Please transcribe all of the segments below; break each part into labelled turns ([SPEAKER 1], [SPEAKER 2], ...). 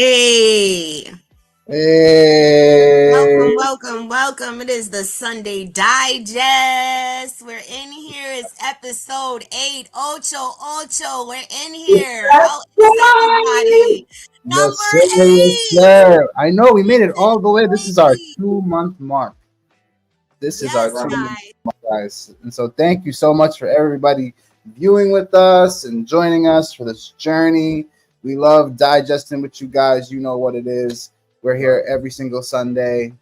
[SPEAKER 1] Hey,
[SPEAKER 2] Hey,
[SPEAKER 1] welcome. It is the Sunday Digest. We're in here. It's episode 8, Ocho Ocho. We're in here.
[SPEAKER 2] that's
[SPEAKER 1] How is
[SPEAKER 2] right.
[SPEAKER 1] everybody?
[SPEAKER 2] Yes,
[SPEAKER 1] Number
[SPEAKER 2] sir. Yes,
[SPEAKER 1] 8.
[SPEAKER 2] sir. I know we made
[SPEAKER 1] We
[SPEAKER 2] it
[SPEAKER 1] did
[SPEAKER 2] all the way. This
[SPEAKER 1] it,
[SPEAKER 2] is our
[SPEAKER 1] baby.
[SPEAKER 2] 2 month mark. This is our
[SPEAKER 1] Yes,
[SPEAKER 2] 2 month
[SPEAKER 1] guys.
[SPEAKER 2] mark, guys. And so, thank you so much for everybody viewing with us and joining us for this journey. We love digesting with you guys. You know what it is. We're here every single Sunday.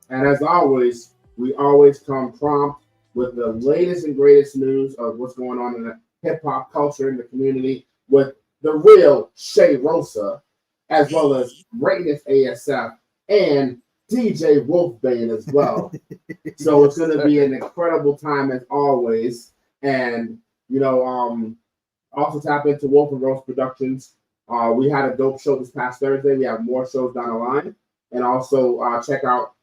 [SPEAKER 3] And as always, we always come prompt with the latest and greatest news of what's going on in the hip hop culture in the community with the real Shay Rosa, as well as
[SPEAKER 1] Hey.
[SPEAKER 3] Greatness ASF and DJ Wolfbane as well. So it's
[SPEAKER 2] Yes,
[SPEAKER 3] going to
[SPEAKER 2] sir.
[SPEAKER 3] be an incredible time as always. And, you know, also tap into Wolf and Rose Productions. We had a dope show this past Thursday. We have more shows down the line. And also check out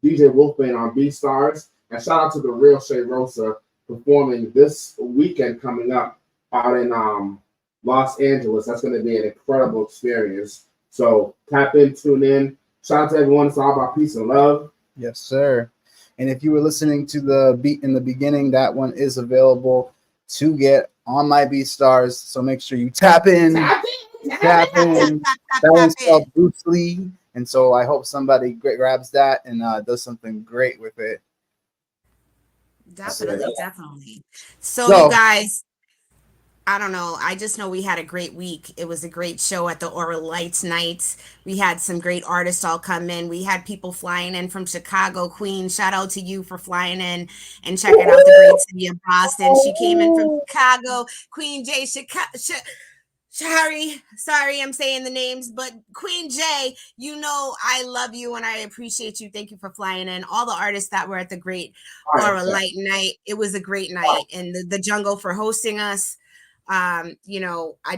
[SPEAKER 3] DJ Wolfman on BeatStars. And shout out to the real Shay Rosa performing this weekend coming up out in Los Angeles. That's going to be an incredible experience. So tap in, tune in. Shout out to everyone. It's all about peace and love.
[SPEAKER 2] Yes, sir. And if you were listening to the beat in the beginning, that one is available to get on my Beat Stars. So make sure you tap in,
[SPEAKER 3] Tap in, tap
[SPEAKER 2] tap
[SPEAKER 1] Tap, tap,
[SPEAKER 3] in.
[SPEAKER 2] in.
[SPEAKER 1] tap, tap,
[SPEAKER 2] That
[SPEAKER 1] tap
[SPEAKER 2] one's
[SPEAKER 1] in.
[SPEAKER 2] called Bruce Lee. And so I hope somebody grabs that and does something great with it.
[SPEAKER 3] That's it.
[SPEAKER 1] Definitely. So, you
[SPEAKER 2] So,
[SPEAKER 1] guys, I don't know. I just know we had a great week. It was a great show at the Aura Lights night. We had some great artists all come in. We had people flying in from Chicago. Queen, shout out to you for flying in and checking out the great city of Boston. She came in from Chicago. Queen J, sorry, I'm saying the names, but Queen J, you know I love you and I appreciate you. Thank you for flying in. All the artists that were at the great
[SPEAKER 3] All right,
[SPEAKER 1] Aura Light night. It was a great night, and the Jungle for hosting us. I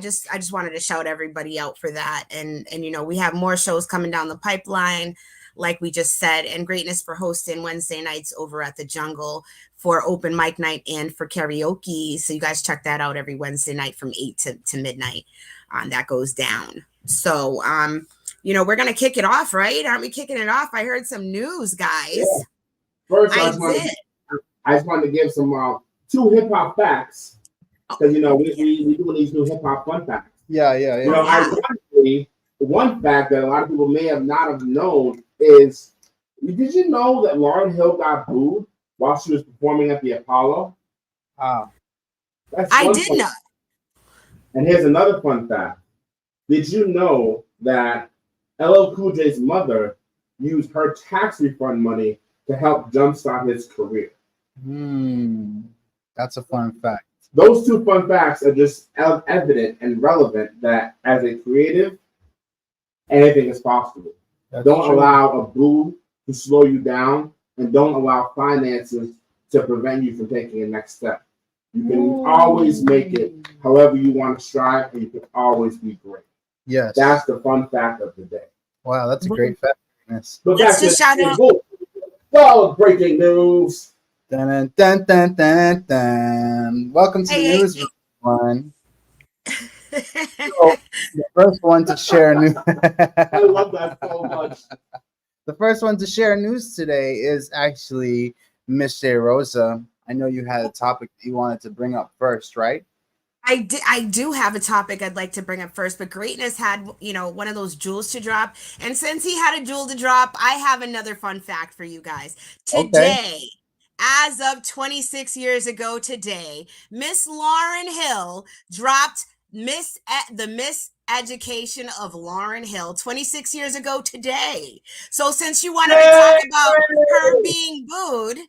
[SPEAKER 1] just wanted to shout everybody out for that. And we have more shows coming down the pipeline, like we just said, and Greatness for hosting Wednesday nights over at the Jungle for open mic night and for karaoke. So you guys check that out every Wednesday night from 8 to midnight. That goes down. So we're gonna kick it off, right? Aren't we kicking it off? I heard some news,
[SPEAKER 3] yeah.
[SPEAKER 1] guys.
[SPEAKER 3] First,
[SPEAKER 1] I did.
[SPEAKER 3] I just wanted to give some two hip hop facts
[SPEAKER 1] Oh,
[SPEAKER 3] because we,
[SPEAKER 1] yeah.
[SPEAKER 3] we we doing these new hip hop fun facts.
[SPEAKER 2] yeah, yeah,
[SPEAKER 3] You
[SPEAKER 2] yeah.
[SPEAKER 3] know,
[SPEAKER 1] Yeah.
[SPEAKER 3] ironically, one fact that a lot of people may have not have known is, did you know that Lauryn Hill got booed while she was performing at the Apollo?
[SPEAKER 2] Ah,
[SPEAKER 3] That's
[SPEAKER 1] I
[SPEAKER 3] one
[SPEAKER 1] did
[SPEAKER 3] fun.
[SPEAKER 1] know.
[SPEAKER 3] And here's another fun fact. Did you know that LL Cool J's mother used her tax refund money to help jumpstart his career?
[SPEAKER 2] hmm. That's a fun fact.
[SPEAKER 3] Those two fun facts are just evident and relevant that as a creative, anything is possible.
[SPEAKER 2] That's
[SPEAKER 3] Don't
[SPEAKER 2] true.
[SPEAKER 3] allow a boo to slow you down, and don't allow finances to prevent you from taking a next step. You can always make it however you want to strive, and you can always be great.
[SPEAKER 2] Yes.
[SPEAKER 3] That's the fun fact of the day.
[SPEAKER 2] Wow, that's a great fact. Yes.
[SPEAKER 3] But
[SPEAKER 1] Let's
[SPEAKER 3] back to
[SPEAKER 1] just shout out.
[SPEAKER 3] the well, breaking news.
[SPEAKER 2] Dun, dun, dun, dun, dun, dun. Welcome to the
[SPEAKER 1] Hey,
[SPEAKER 2] news, everyone.
[SPEAKER 1] hey.
[SPEAKER 2] So, the first one to share news.
[SPEAKER 3] I love that so much.
[SPEAKER 2] The first one to share news today is actually Miss J Rosa. I know you had a topic that you wanted to bring up first, right?
[SPEAKER 1] I do have a topic I'd like to bring up first, but Greatness had, one of those jewels to drop. And since he had a jewel to drop, I have another fun fact for you guys.
[SPEAKER 2] Okay.
[SPEAKER 1] Today, as of 26 years ago today, Miss Lauryn Hill dropped the Miss Education of Lauryn Hill 26 years ago today. So since you wanted to talk about her being booed,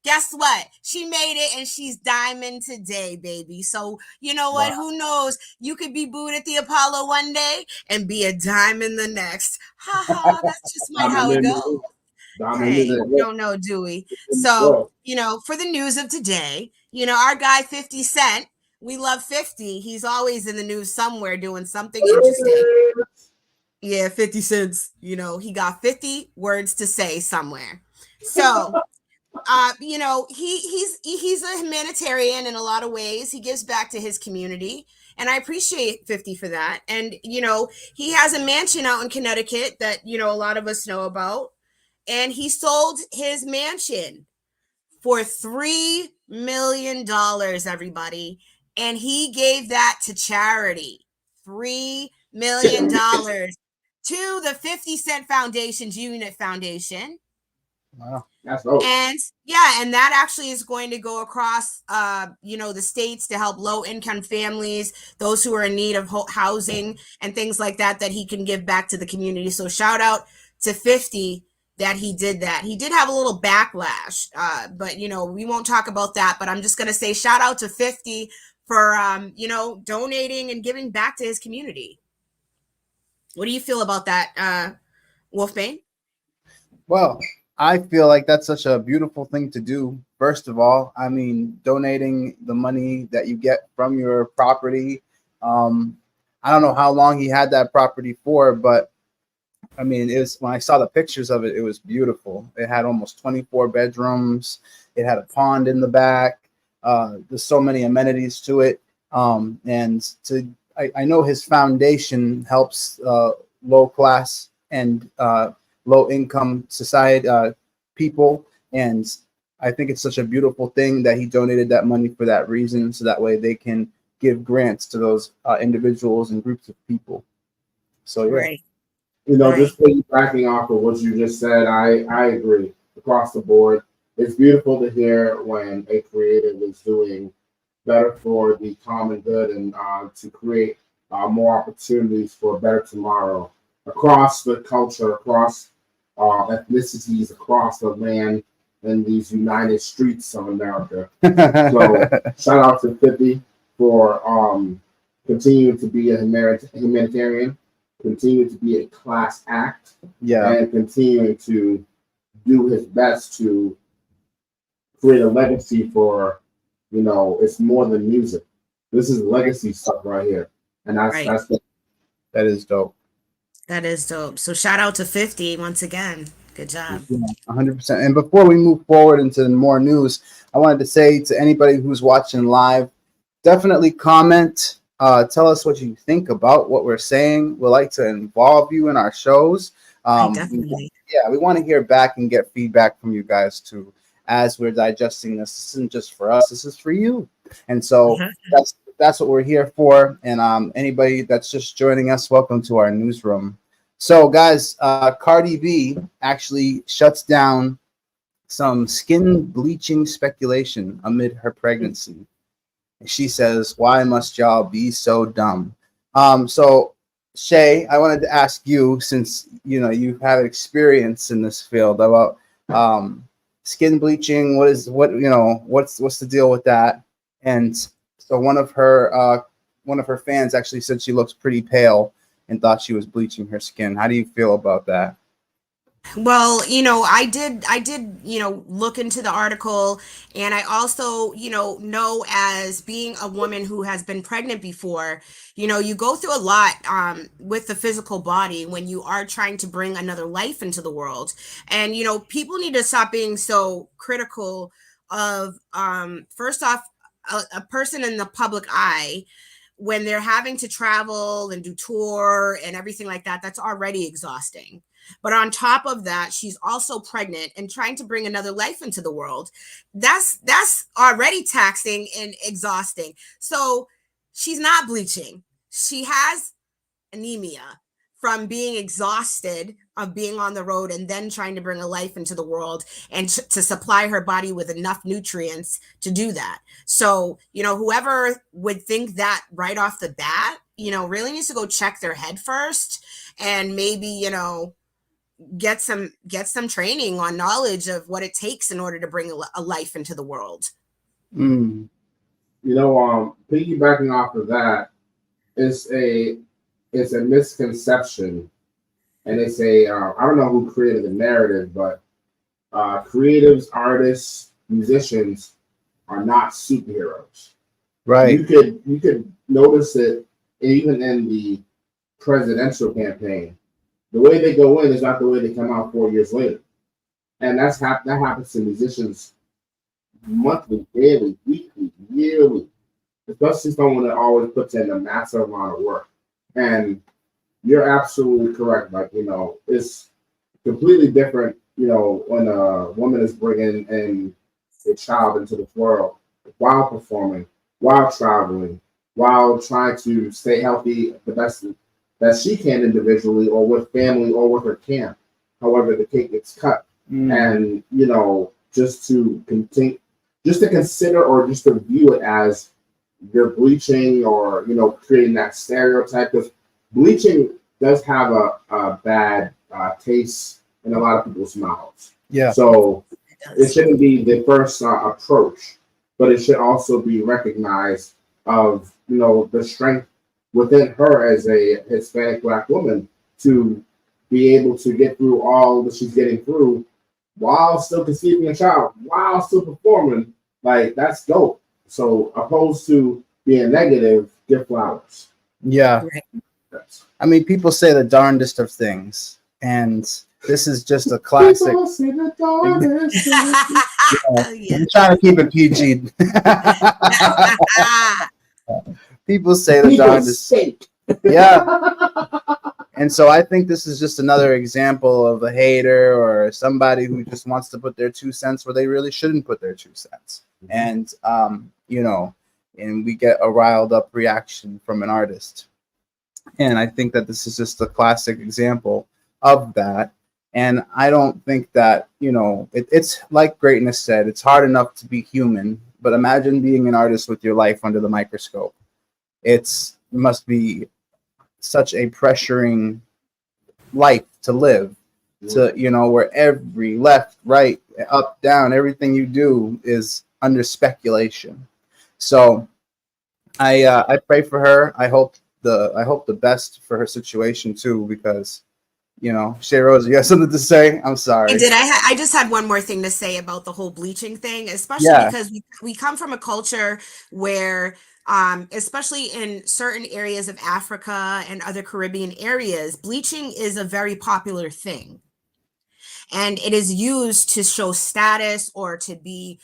[SPEAKER 1] guess what? She made it and she's diamond today, baby. So, you know what?
[SPEAKER 2] Wow.
[SPEAKER 1] Who knows? You could be booed at the Apollo one day and be a diamond the next. Ha ha. That's just might how it goes.
[SPEAKER 3] Diamond
[SPEAKER 2] That's
[SPEAKER 1] Hey,
[SPEAKER 2] it.
[SPEAKER 1] we don't know, do we?
[SPEAKER 3] in the
[SPEAKER 1] So,
[SPEAKER 3] world.
[SPEAKER 1] for the news of today, our guy 50 Cent, we love 50. He's always in the news somewhere doing something interesting. Yeah, 50 cents. He got 50 words to say somewhere. So, he's a humanitarian in a lot of ways. He gives back to his community, And I appreciate 50 for that. And, you know, he has a mansion out in Connecticut that, you know, a lot of us know about. And he sold his mansion for $3 million, everybody. And he gave that to charity. $3 million to the 50 Cent Foundation's Unit Foundation.
[SPEAKER 2] Wow.
[SPEAKER 3] That's dope.
[SPEAKER 1] And yeah, and that actually is going to go across, you know, the states to help low-income families, those who are in need of housing and things like that, that he can give back to the community. So shout out to 50 that he did that. He did have a little backlash, but, you know, we won't talk about that. But I'm just going to say shout out to 50 for, you know, donating and giving back to his community. What do you feel about that, Wolfbane?
[SPEAKER 2] Well, I feel like that's such a beautiful thing to do. First of all, I mean, donating the money that you get from your property. I don't know how long he had that property for, but I mean, it was, when I saw the pictures of it, it was beautiful. It had almost 24 bedrooms. It had a pond in the back. There's so many amenities to it. And I know his foundation helps low class and low income society people, and I think it's such a beautiful thing that he donated that money for that reason, so that way they can give grants to those individuals and groups of people. So yeah.
[SPEAKER 1] Right.
[SPEAKER 3] You know,
[SPEAKER 1] Right.
[SPEAKER 3] just backing off of what you just said, I agree across the board. It's beautiful to hear when a creative is doing better for the common good and to create more opportunities for a better tomorrow across the culture, across ethnicities, across the land in these United Streets of America. So shout out to 50 for continuing to be a humanitarian, continuing to be a class act,
[SPEAKER 2] Yeah.
[SPEAKER 3] and continuing to do his best to create a legacy for, you know, it's more than music. This is legacy stuff right here. And that's
[SPEAKER 2] that is dope.
[SPEAKER 1] That is dope. So shout out to 50 once again. Good job.
[SPEAKER 2] 100%. And before we move forward into more news, I wanted to say to anybody who's watching live, definitely comment. Tell us what you think about what we're saying. We'd like to involve you in our shows.
[SPEAKER 1] Definitely.
[SPEAKER 2] We want to hear back and get feedback from you guys too as we're digesting this. This isn't just for us. This is for you. And so that's what we're here for. And anybody that's just joining us, welcome to our newsroom. So, guys, Cardi B actually shuts down some skin bleaching speculation amid her pregnancy. She says, "Why must y'all be so dumb?" So, Shay, I wanted to ask you, since you know you've had experience in this field, about skin bleaching. What's the deal with that? And so one of her fans actually said she looks pretty pale and thought she was bleaching her skin. How do you feel about that?
[SPEAKER 1] Well, you know, I did, you know, look into the article, and I also, you know as being a woman who has been pregnant before, you know, you go through a lot with the physical body when you are trying to bring another life into the world. And, you know, people need to stop being so critical of, first off, a person in the public eye when they're having to travel and do tour and everything like that. That's already exhausting. But on top of that, she's also pregnant and trying to bring another life into the world. That's already taxing and exhausting. So she's not bleaching. She has anemia from being exhausted of being on the road and then trying to bring a life into the world and to supply her body with enough nutrients to do that. So, you know, whoever would think that right off the bat, you know, really needs to go check their head first and maybe, you know, get some training on knowledge of what it takes in order to bring a life into the world.
[SPEAKER 3] You know, piggybacking off of that, it's a misconception, and it's I don't know who created the narrative, but creatives, artists, musicians are not superheroes.
[SPEAKER 2] Right.
[SPEAKER 3] You could notice it even in the presidential campaign. The way they go in is not the way they come out 4 years later. And that happens to musicians monthly, daily, weekly, yearly. especially someone that always puts in a massive amount of work. And you're absolutely correct. Like, it's completely different, when a woman is bringing in a child into this world while performing, while traveling, while trying to stay healthy the best that she can individually or with family or with her camp, however the cake gets cut. And, just to continue, just to consider or just to view it as you're bleaching or, creating that stereotype, because bleaching does have a bad taste in a lot of people's mouths.
[SPEAKER 2] Yeah.
[SPEAKER 3] So it shouldn't be the first approach, but it should also be recognized of, the strength within her as a Hispanic Black woman to be able to get through all that she's getting through while still conceiving a child, while still performing. Like, that's dope. So opposed to being negative, give flowers.
[SPEAKER 2] Yeah.
[SPEAKER 3] That's,
[SPEAKER 2] I mean, people say the darndest of things, and this is just a classic.
[SPEAKER 3] People say the darndest
[SPEAKER 1] Yeah.
[SPEAKER 2] I'm trying to keep it PG. People say the darndest.
[SPEAKER 3] Fake.
[SPEAKER 2] Yeah. And so I think this is just another example of a hater or somebody who just wants to put their 2 cents where they really shouldn't put their 2 cents. And, and we get a riled up reaction from an artist. And I think that this is just a classic example of that. And I don't think that, it's like Greatness said, it's hard enough to be human, but imagine being an artist with your life under the microscope. It must be such a pressuring life to live, to, where every left, right, up, down, everything you do is under speculation. So I pray for her. I hope the best for her situation too, because Shay Rose, you have something to say? I'm sorry.
[SPEAKER 1] I did. I just had one more thing to say about the whole bleaching thing, especially because we come from a culture where, especially in certain areas of Africa and other Caribbean areas, bleaching is a very popular thing. And it is used to show status or to be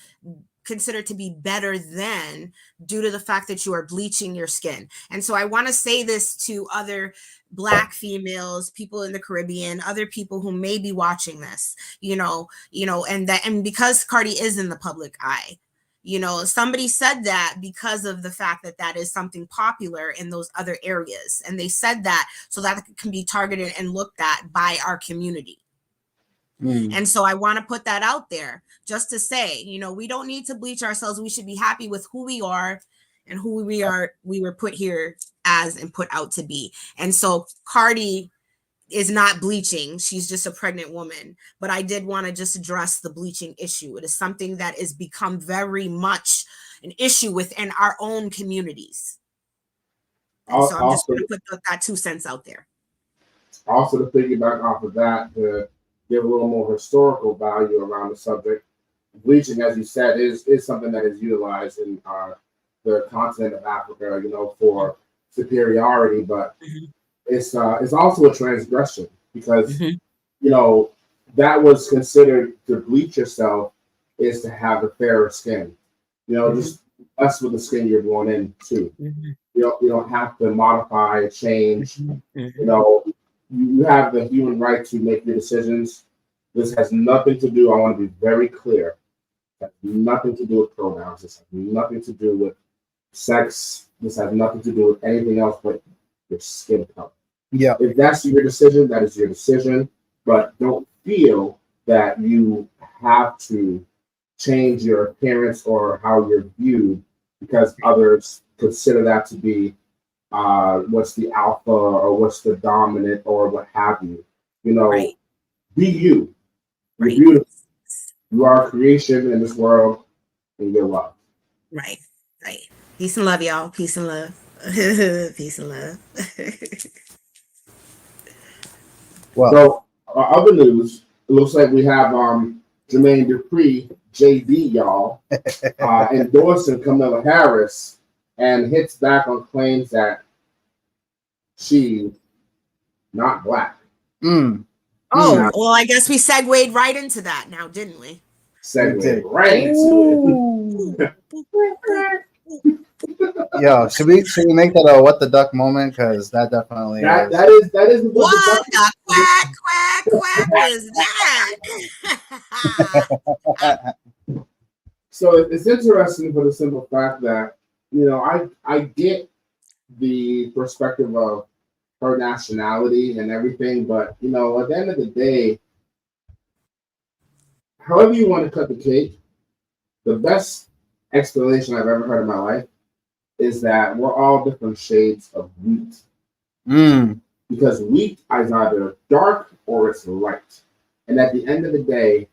[SPEAKER 1] considered to be better than, due to the fact that you are bleaching your skin. And so I want to say this to other Black females, people in the Caribbean, other people who may be watching this, and because Cardi is in the public eye, somebody said that because of the fact that that is something popular in those other areas. And they said that so that it can be targeted and looked at by our community. And so I want to put that out there just to say, we don't need to bleach ourselves. We should be happy with who we are and who we were put here as and put out to be. And so Cardi is not bleaching. She's just a pregnant woman. But I did want to just address the bleaching issue. It is something that has become very much an issue within our own communities. And so I'm just going to put that 2 cents out there.
[SPEAKER 3] Also, to piggyback off of that, to give a little more historical value around the subject, bleaching, as you said, is something that is utilized in the continent of Africa, for superiority, but it's also a transgression because that was considered to bleach yourself is to have a fairer skin. Just that's with the skin you're born into. You don't have to modify, change. You have the human right to make your decisions. This has nothing to do, I want to be very clear, it has nothing to do with pronouns. This has nothing to do with sex. This has nothing to do with anything else but your skin color.
[SPEAKER 2] Yeah.
[SPEAKER 3] If that's your decision, that is your decision. But don't feel that you have to change your appearance or how you're viewed because others consider that to be what's the alpha or what's the dominant or what have you.
[SPEAKER 1] Right.
[SPEAKER 3] Be you. You're
[SPEAKER 1] Right.
[SPEAKER 3] beautiful. You are a creation in this world and you're loved.
[SPEAKER 1] Right. Peace and love, y'all. Peace and love. Peace and love.
[SPEAKER 2] Well,
[SPEAKER 3] So, other news, it looks like we have Jermaine Dupri, JD, y'all, endorsing Kamala Harris and hits back on claims that she's not Black.
[SPEAKER 1] Oh, well, I guess we segued right into that now, didn't we?
[SPEAKER 3] Segue right into it.
[SPEAKER 2] Yo, should we make that a what the duck moment? Because that definitely
[SPEAKER 3] That
[SPEAKER 2] is.
[SPEAKER 3] that is what the
[SPEAKER 1] What
[SPEAKER 3] duck.
[SPEAKER 1] the quack was that?
[SPEAKER 3] So it's interesting for the simple fact that I get the perspective of her nationality and everything, but at the end of the day, however you want to cut the cake, the best explanation I've ever heard in my life is that we're all different shades of wheat.
[SPEAKER 2] Mm.
[SPEAKER 3] Because wheat is either dark or it's light. And at the end of the day,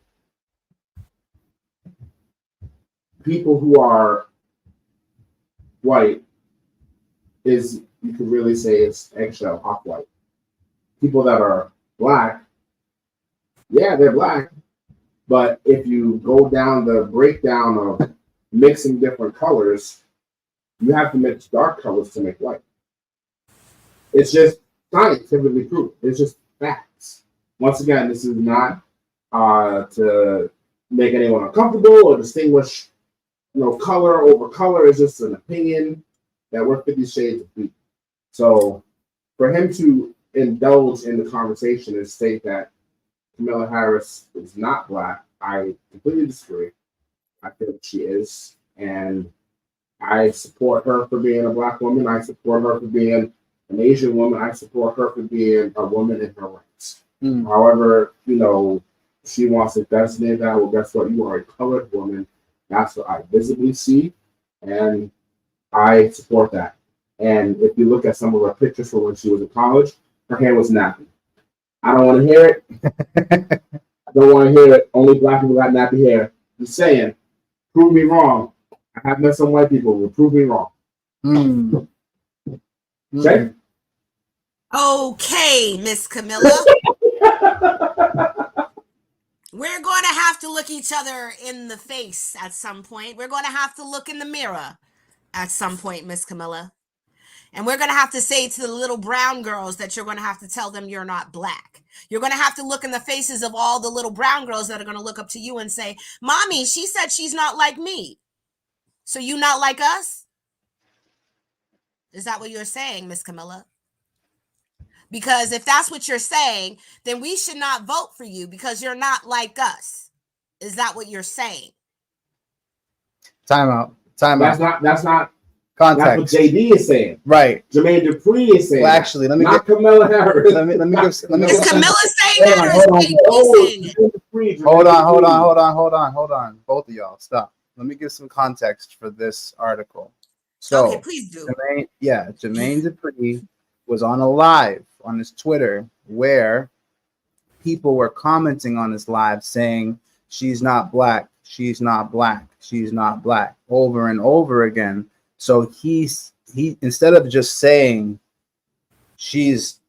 [SPEAKER 3] people who are white is, you could really say, it's eggshell off white. People that are black, yeah, they're black. But if you go down the breakdown of mixing different colors, you have to mix dark colors to make white. It's just scientifically proven. It's just facts. Once again, this is not to make anyone uncomfortable or distinguish, color over color. It's just an opinion that we're 50 shades of blue. So for him to indulge in the conversation and state that Kamala Harris is not black, I completely disagree. I feel she is, and I support her for being a black woman. I support her for being an Asian woman. I support her for being a woman in her rights.
[SPEAKER 2] Mm.
[SPEAKER 3] However, she wants to designate that. Well, guess what? You are a colored woman. That's what I visibly see, and I support that. And if you look at some of her pictures from when she was in college, her hair was nappy. I don't want to hear it. I don't want to hear it. Only black people got nappy hair. Just saying. Prove me wrong. I have met some white people who prove me wrong.
[SPEAKER 2] Mm.
[SPEAKER 3] Okay?
[SPEAKER 1] Okay, Miss Camilla. We're going to have to look each other in the face at some point. We're going to have to look in the mirror at some point, Miss Camilla. And we're going to have to say to the little brown girls that you're going to have to tell them you're not black. You're going to have to look in the faces of all the little brown girls that are going to look up to you and say, Mommy, she said she's not like me. So you not like us? Is that what you're saying, Miss Camilla? Because if that's what you're saying, then we should not vote for you because you're not like us. Is that what you're saying?
[SPEAKER 2] Time out.
[SPEAKER 3] That's not
[SPEAKER 2] Context.
[SPEAKER 3] That's what JD is saying.
[SPEAKER 2] Right.
[SPEAKER 3] Jermaine Dupri is saying.
[SPEAKER 2] Well, actually, let me
[SPEAKER 3] not Kamala Harris.
[SPEAKER 2] Let me give.
[SPEAKER 1] Is Camilla saying that or is JD saying it?
[SPEAKER 2] Hold on. Both of y'all, stop. Let me give some context for this article. So,
[SPEAKER 1] okay, please do.
[SPEAKER 2] Jermaine Dupri was on a live on his Twitter where people were commenting on his live saying she's not black, she's not black, she's not black over and over again. So he instead of just saying she's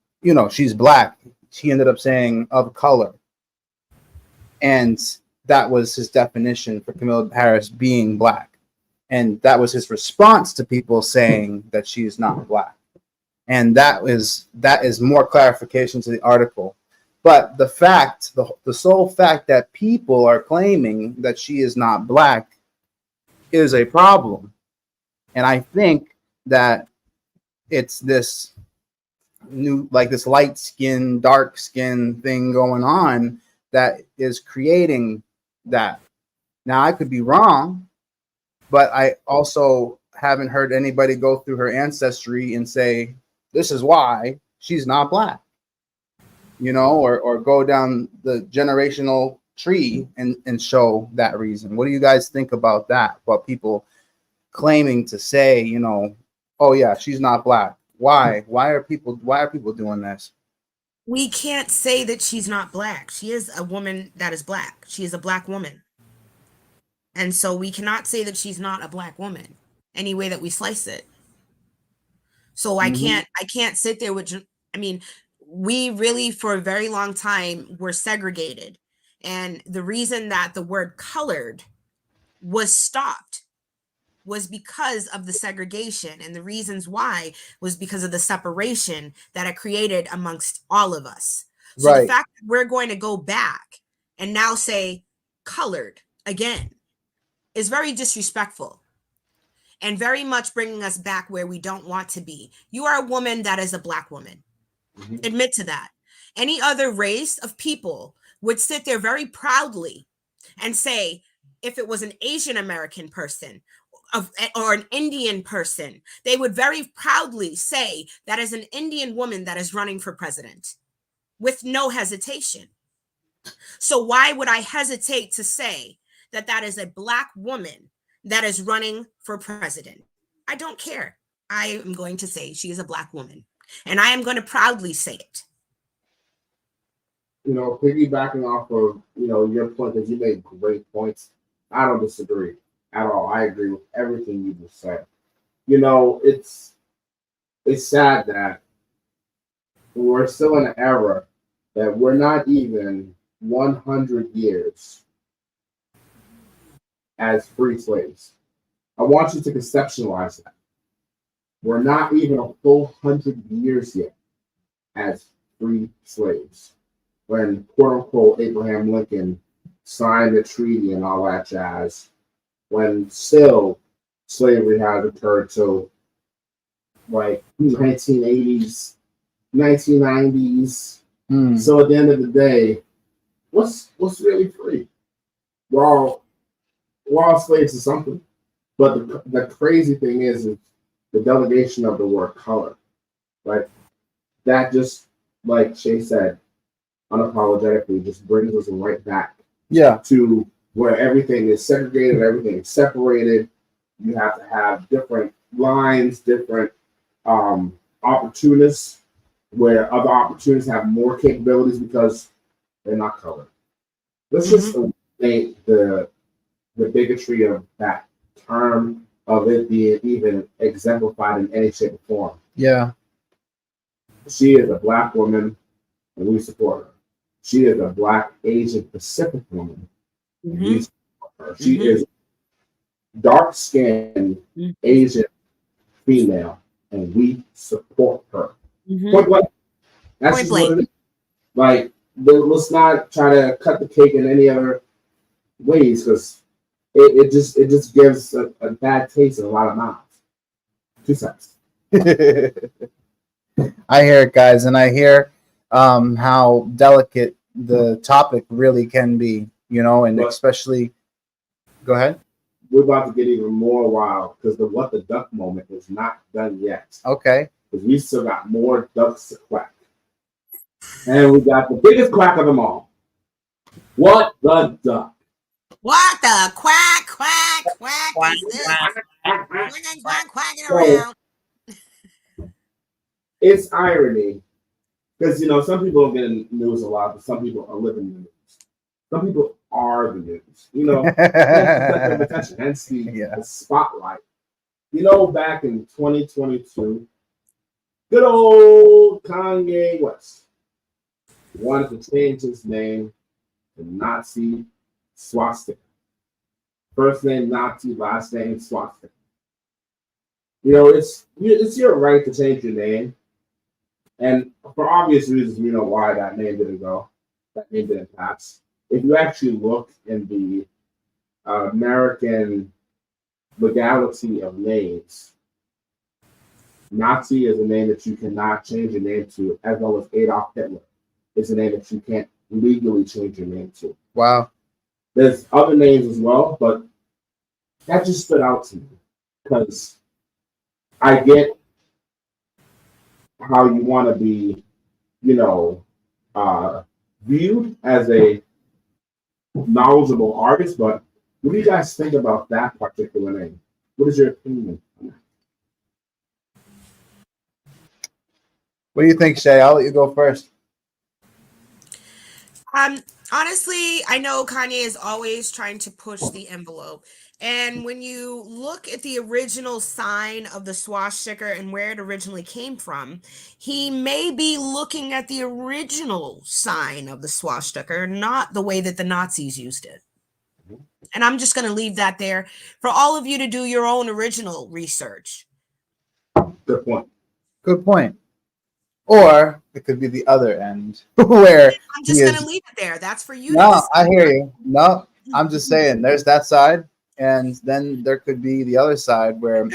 [SPEAKER 2] black, he ended up saying of color. And that was his definition for Kamala Harris being black. And that was his response to people saying that she is not black. And that is more clarification to the article. But the fact, the sole fact that people are claiming that she is not black is a problem. And I think that it's this new, like this light skin, dark skin thing going on that is creating that. Now, I could be wrong, but I also haven't heard anybody go through her ancestry and say, this is why she's not black, or go down the generational tree and show that reason. What do you guys think about that? About people claiming to say, oh yeah, she's not black. Why are people doing this?
[SPEAKER 1] We can't say that she's not black. She is a woman that is black. She is a black woman. And so we cannot say that she's not a black woman any way that we slice it. So I can't sit there with, we really for a very long time were segregated. And the reason that the word colored was stopped was because of the segregation, and the reasons why was because of the separation that it created amongst all of us. So the fact that we're going to go back and now say colored again is very disrespectful. and very much bringing us back where we don't want to be. You are a woman that is a Black woman.
[SPEAKER 3] Mhm.
[SPEAKER 1] Admit to that. Any other race of people would sit there very proudly and say, if it was an Asian American person or an Indian person, they would very proudly say that is an Indian woman that is running for president with no hesitation. So why would I hesitate to say that that is a Black woman that is running for president? I don't care. I am going to say she is a Black woman, and I am going to proudly say it.
[SPEAKER 3] You know, piggybacking off of, you know, your point, because you made great points. I don't disagree at all. I agree with everything you just said. You know, it's sad that we're still in an era that we're not even 100 years as free slaves. I want you to conceptualize that. We're not even a full 100 years yet as free slaves. When quote unquote Abraham Lincoln signed the treaty and all that jazz, when still slavery has occurred to like 1980s, 1990s.
[SPEAKER 2] Hmm.
[SPEAKER 3] So at the end of the day, what's really free? We're all slaves to something. But the crazy thing is the delegation of the word color. Like that just like Shay said, unapologetically just brings us right back
[SPEAKER 2] Yeah.
[SPEAKER 3] to where everything is segregated, everything is separated. You have to have different lines, different opportunists, where other opportunists have more capabilities because they're not colored. Let's just eliminate the bigotry of that term, of it being even exemplified in any shape or form.
[SPEAKER 2] Yeah.
[SPEAKER 3] She is a Black woman, and we support her. She is a Black Asian Pacific woman, and we support her. She is dark skinned Asian female, and we support her. Point blank. That's just what it is. Like, let's not try to cut the cake in any other ways, because it just gives a bad taste in a lot of mouths. 2 cents.
[SPEAKER 2] I hear it, guys, and I hear how delicate the topic really can be, you know, and especially. Go ahead.
[SPEAKER 3] We're about to get even more wild because the what the duck moment is not done yet.
[SPEAKER 2] Okay.
[SPEAKER 3] Because we still got more ducks to quack, and we got the biggest quack of them all. What the duck?
[SPEAKER 1] What the quack, quack, quack is this? Quacking around.
[SPEAKER 3] It's irony because, you know, some people don't get in the news a lot, but some people are living the news. Some people are the news. You know, hence the spotlight. You know, back in 2022, good old Kanye West wanted to change his name to Nazi Swastika. First name Nazi, last name Swastika. You know, it's your right to change your name. And for obvious reasons, we know why that name didn't go. That name didn't pass. If you actually look in the American legality of names, Nazi is a name that you cannot change your name to, as well as Adolf Hitler is a name that you can't legally change your name to.
[SPEAKER 2] Wow.
[SPEAKER 3] There's other names as well, but that just stood out to me because I get how you want to be, you know, viewed as a knowledgeable artist, but what do you guys think about that particular name? What is your opinion on that?
[SPEAKER 2] What do you think, Shay? I'll let you go first.
[SPEAKER 1] Honestly, I know Kanye is always trying to push the envelope. And when you look at the original sign of the swastika and where it originally came from, he may be looking at the original sign of the swastika, not the way that the Nazis used it. And I'm just going to leave that there for all of you to do your own original research.
[SPEAKER 3] Good point.
[SPEAKER 2] Good point. Or it could be the other end where
[SPEAKER 1] I'm just going to leave it there. That's for you.
[SPEAKER 2] No, I hear you. No, I'm just saying there's that side. And then there could be the other side where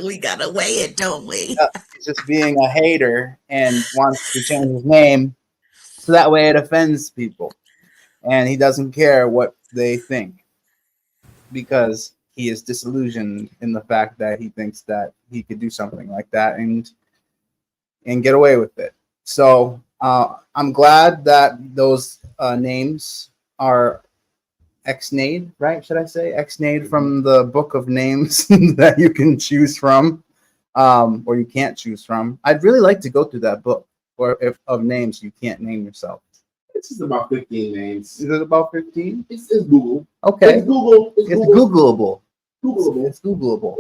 [SPEAKER 1] We gotta weigh it, don't we?
[SPEAKER 2] he's just being a hater and wants to change his name so that way it offends people. And he doesn't care what they think because he is disillusioned in the fact that he thinks that he could do something like that and get away with it. So I'm glad that those names are ex-nade, right? Should I say ex-nade from the book of names that you can choose from, or you can't choose from. I'd really like to go through that book, or if of names you can't name yourself.
[SPEAKER 3] It's just about 15 names.
[SPEAKER 2] Is it about 15?
[SPEAKER 3] It's Google.
[SPEAKER 2] Okay.
[SPEAKER 3] It's Google.
[SPEAKER 2] It's Googleable.
[SPEAKER 3] Googleable.
[SPEAKER 2] It's Googleable.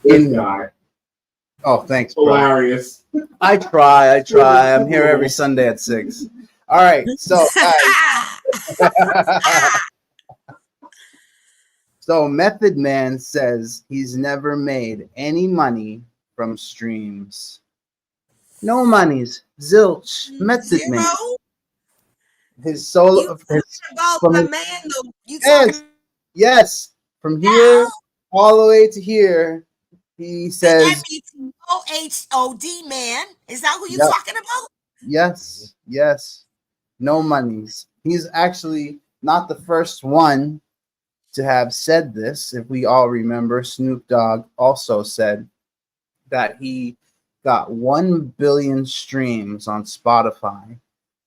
[SPEAKER 3] This guy.
[SPEAKER 2] Oh, thanks, bro.
[SPEAKER 3] Hilarious.
[SPEAKER 2] I try. I'm here every Sunday at 6. All right, so guys. So Method Man says he's never made any money from streams. No monies, zilch. Method Man. His solo.
[SPEAKER 1] You talking about the man, though? You talking?
[SPEAKER 2] Yes. From here all the way to here, he says.
[SPEAKER 1] OHOD man. Is that who you talking about?
[SPEAKER 2] Yes. No monies. He's actually not the first one to have said this. If we all remember, Snoop Dogg also said that he got 1 billion streams on Spotify.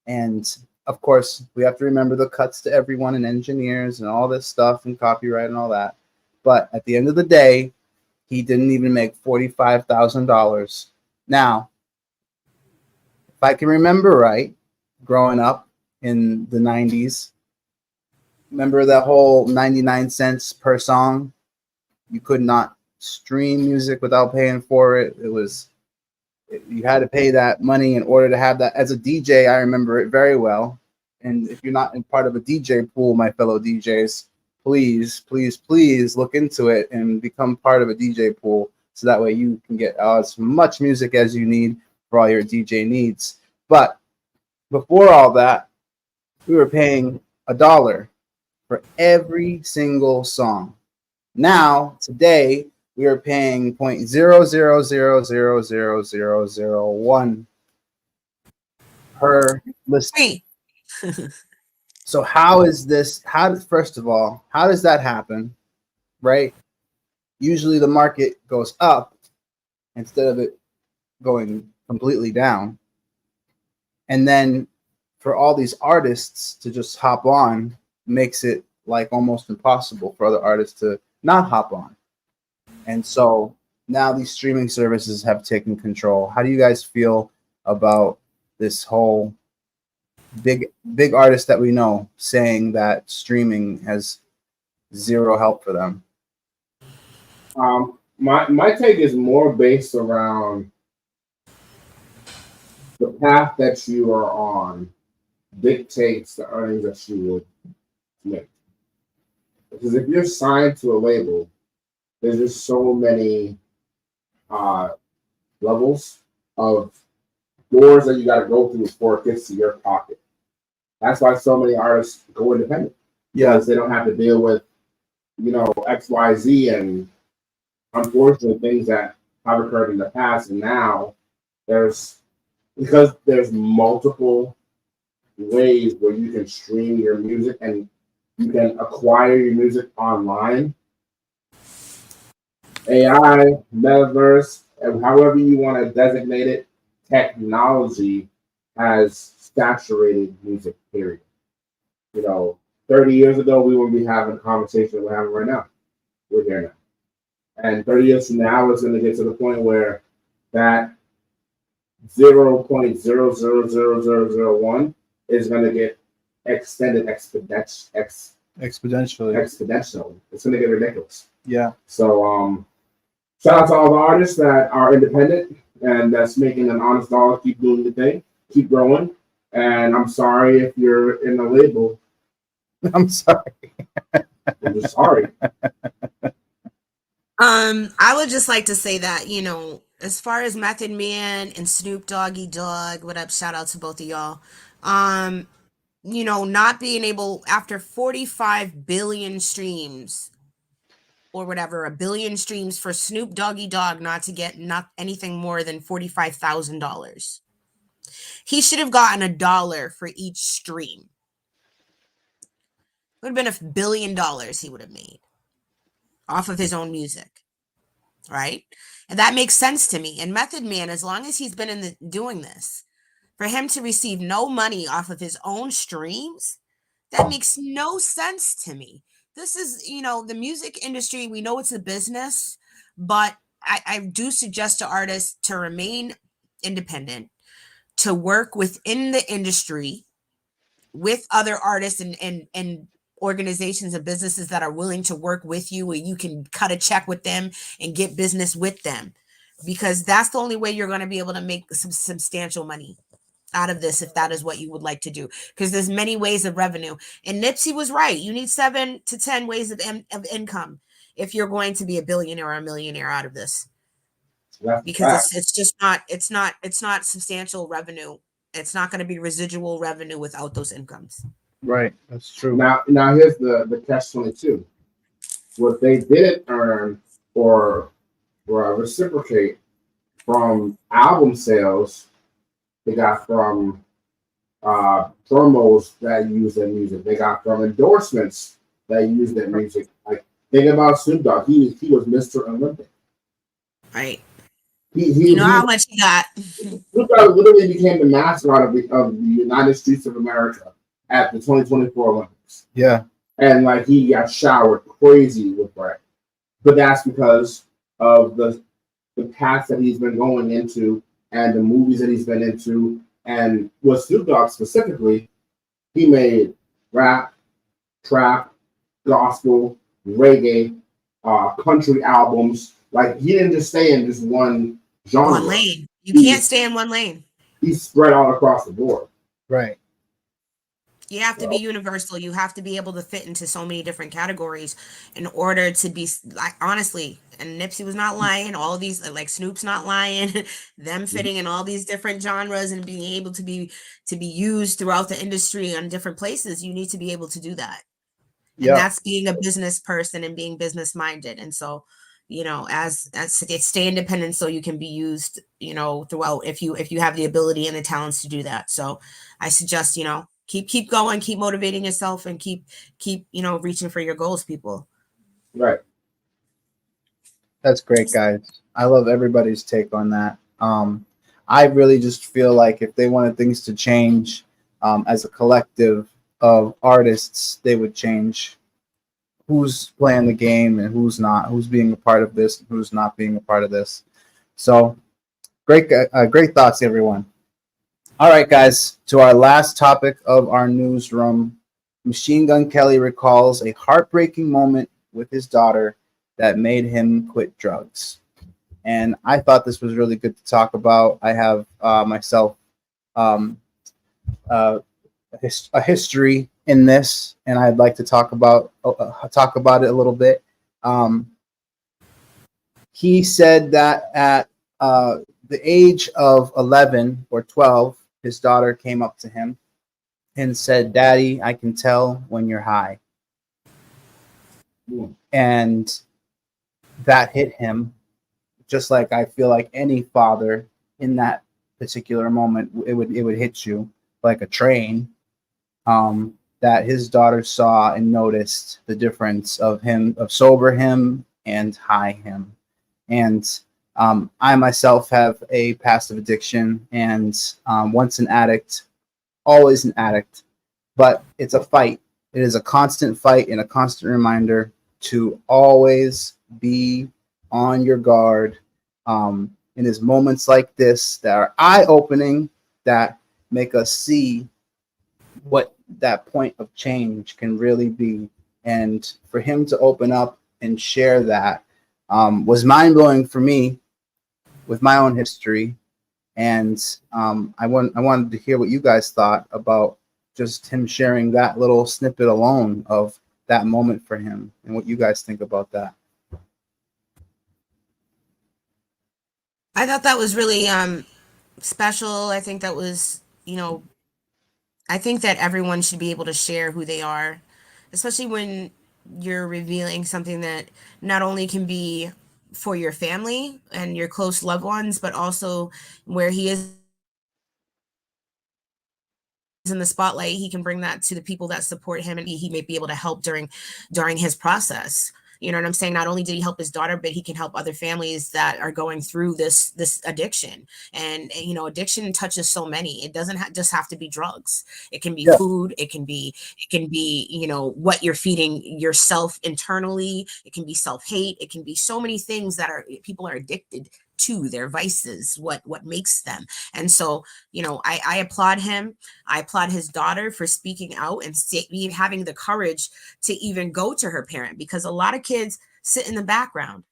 [SPEAKER 2] And of course, we have to remember the cuts to everyone and engineers and all this stuff and copyright and all that. But at the end of the day, he didn't even make $45,000. Now, if I can remember right, growing up in the 90s, remember that whole 99 cents per song? You could not stream music without paying for it. You had to pay that money in order to have that. As a DJ, I remember it very well. And if you're not in part of a DJ pool, my fellow DJs, please look into it and become part of a DJ pool so that way you can get as much music as you need for all your DJ needs. But before all that, we were paying $1 for every single song. Now, today, we are paying 0.0000001 per listing. So how is this? First of all, how does that happen? Right? Usually the market goes up instead of it going completely down. And then for all these artists to just hop on makes it like almost impossible for other artists to not hop on. And so now these streaming services have taken control. How do you guys feel about this whole big artist that we know saying that streaming has zero help for them?
[SPEAKER 3] My take is more based around the path that you are on dictates the earnings that you would make. Because if you're signed to a label, there's just so many levels of doors that you got to go through before it gets to your pocket. That's why so many artists go independent. Because they don't have to deal with, X, Y, Z, and unfortunately things that have occurred in the past. And now there's multiple ways where you can stream your music and you can acquire your music online. AI, metaverse, and however you want to designate it, technology has saturated music, period. 30 years ago, we wouldn't be having a conversation we're having right now. We're here now. And 30 years from now, it's going to get to the point where that 0.00001 is going to get extended exponentially. It's going to get ridiculous.
[SPEAKER 2] Yeah.
[SPEAKER 3] So, shout out to all the artists that are independent and that's making an honest dollar. Keep doing the thing. Keep growing. And I'm sorry if you're in a label.
[SPEAKER 2] I'm sorry.
[SPEAKER 3] I'm just sorry.
[SPEAKER 1] I would just like to say that, as far as Method Man and Snoop Doggy Dogg, what up? Shout out to both of y'all. not being able, after 45 billion streams or whatever, a billion streams for Snoop Doggy Dogg not to get not anything more than $45,000. He should have gotten $1 for each stream. It would have been $1 billion he would have made off of his own music, right? And that makes sense to me. And Method Man, as long as he's been doing this, for him to receive no money off of his own streams, that makes no sense to me. This is, the music industry, we know it's a business, but I do suggest to artists to remain independent, to work within the industry with other artists and organizations and businesses that are willing to work with you, where you can cut a check with them and get business with them, because that's the only way you're going to be able to make some substantial money out of this, if that is what you would like to do, because there's many ways of revenue. And Nipsey was right. You need 7 to 10 ways of income if you're going to be a billionaire or a millionaire out of this, because it's not substantial revenue. It's not going to be residual revenue without those incomes.
[SPEAKER 2] Right, that's true.
[SPEAKER 3] Now here's the catch-22. What they didn't earn or reciprocate from album sales, they got from promos that use their music. They got from endorsements that use their music. Like, think about Snoop Dogg. He was Mr. Olympic.
[SPEAKER 1] Right.
[SPEAKER 3] He
[SPEAKER 1] how much he got.
[SPEAKER 3] Snoop Dogg literally became the mascot of the United States of America at the 2024 Olympics.
[SPEAKER 2] Yeah.
[SPEAKER 3] And like, he got showered crazy with bread. But that's because of the path that he's been going into and the movies that he's been into. And with Snoop Dogg specifically, he made rap, trap, gospel, reggae, country albums. Like, he didn't just stay in just one genre.
[SPEAKER 1] One lane. You can't stay in one lane.
[SPEAKER 3] He's spread all across the board.
[SPEAKER 2] Right.
[SPEAKER 1] You have to be universal. You have to be able to fit into so many different categories in order to be, like, honestly. And Nipsey was not lying. All these, like, Snoop's not lying. Them fitting in all these different genres and being able to be used throughout the industry on different places. You need to be able to do that. And that's being a business person and being business minded. And so, as stay independent so you can be used, throughout, if you have the ability and the talents to do that. So I suggest, keep going, keep motivating yourself, and keep reaching for your goals, people.
[SPEAKER 3] Right.
[SPEAKER 2] That's great, guys. I love everybody's take on that. I really just feel like if they wanted things to change, as a collective of artists, they would change who's playing the game and who's not, who's being a part of this, and who's not being a part of this. So great thoughts, everyone. All right, guys, to our last topic of our newsroom. Machine Gun Kelly recalls a heartbreaking moment with his daughter that made him quit drugs. And I thought this was really good to talk about. I have myself a history in this, and I'd like to talk about it a little bit. He said that at the age of 11 or 12, his daughter came up to him and said, "Daddy, I can tell when you're high." And that hit him, just like I feel like any father in that particular moment, it would hit you like a train. That his daughter saw and noticed the difference of sober him and high him. And I myself have a past of addiction, and once an addict, always an addict. But it's a fight. It is a constant fight and a constant reminder to always be on your guard. And it's moments like this that are eye-opening, that make us see what that point of change can really be. And for him to open up and share that was mind-blowing for me with my own history. And I wanted to hear what you guys thought about just him sharing that little snippet alone of that moment for him, and what you guys think about that.
[SPEAKER 1] I thought that was really special. I think that was, I think that everyone should be able to share who they are, especially when you're revealing something that not only can be for your family and your close loved ones, but also where he is in the spotlight, he can bring that to the people that support him, and he may be able to help during his process. You know what I'm saying? Not only did he help his daughter, but he can help other families that are going through this addiction. And you know, addiction touches so many. It doesn't just have to be drugs. It can be
[SPEAKER 2] Yeah.
[SPEAKER 1] food. It can be, you know, what you're feeding yourself internally. It can be self-hate. It can be so many things that people are addicted to, their vices, what makes them. And so, you know, I applaud him. I applaud his daughter for speaking out and having the courage to even go to her parent, because a lot of kids sit in the background.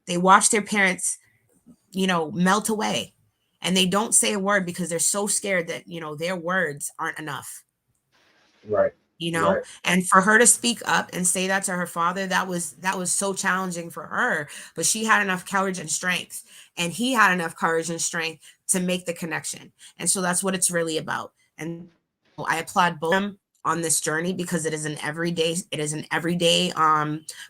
[SPEAKER 1] They watch their parents, you know, melt away, and they don't say a word because they're so scared that, you know, their words aren't enough.
[SPEAKER 3] Right.
[SPEAKER 1] You know,
[SPEAKER 3] Right.
[SPEAKER 1] and for her to speak up and say that to her father, that was so challenging for her, but she had enough courage and strength, and he had enough courage and strength to make the connection. And so that's what it's really about. And I applaud both of them on this journey, because it is an everyday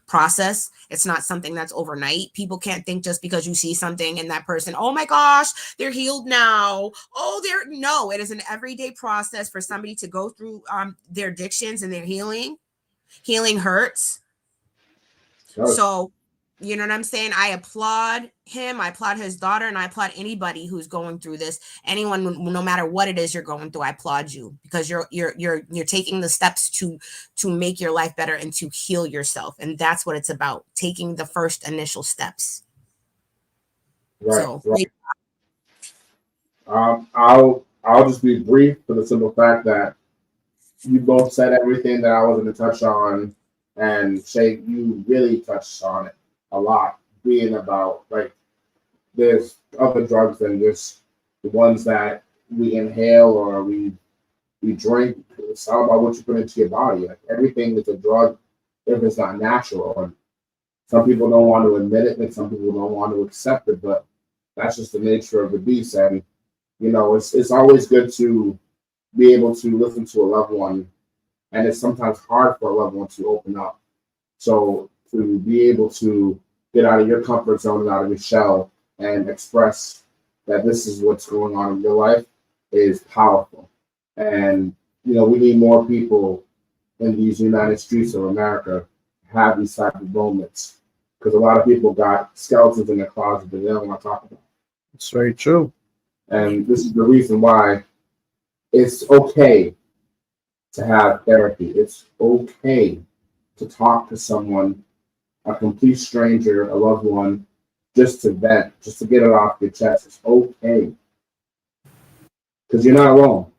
[SPEAKER 1] process. It's not something that's overnight. People can't think just because you see something in that person, oh my gosh, they're healed now. Oh, no, it is an everyday process for somebody to go through their addictions and their healing. Healing hurts. So, you know what I'm saying? I applaud him, I applaud his daughter, and I applaud anybody who's going through this. Anyone, no matter what it is you're going through, I applaud you, because you're taking the steps to make your life better and to heal yourself. And that's what it's about, taking the first initial steps.
[SPEAKER 3] Right.
[SPEAKER 1] So,
[SPEAKER 3] Right. I'll just be brief for the simple fact that you both said everything that I was going to touch on, and Shay, you really touched on it a lot, being about like there's other drugs than just the ones that we inhale or we drink. It's all about what you put into your body. Like everything is a drug if it's not natural. And some people don't want to admit it, and some people don't want to accept it, but that's just the nature of the beast. And you know, it's always good to be able to listen to a loved one, and it's sometimes hard for a loved one to open up. So to be able to get out of your comfort zone and out of your shell and express that this is what's going on in your life is powerful. And you know, we need more people in these United Streets of America have these type of moments, because a lot of people got skeletons in their closet that they don't want to talk about.
[SPEAKER 2] It's very true.
[SPEAKER 3] And this is the reason why it's okay to have therapy. It's okay to talk to someone, a complete stranger, a loved one, just to vent, just to get it off your chest. It's okay. Because you're not alone.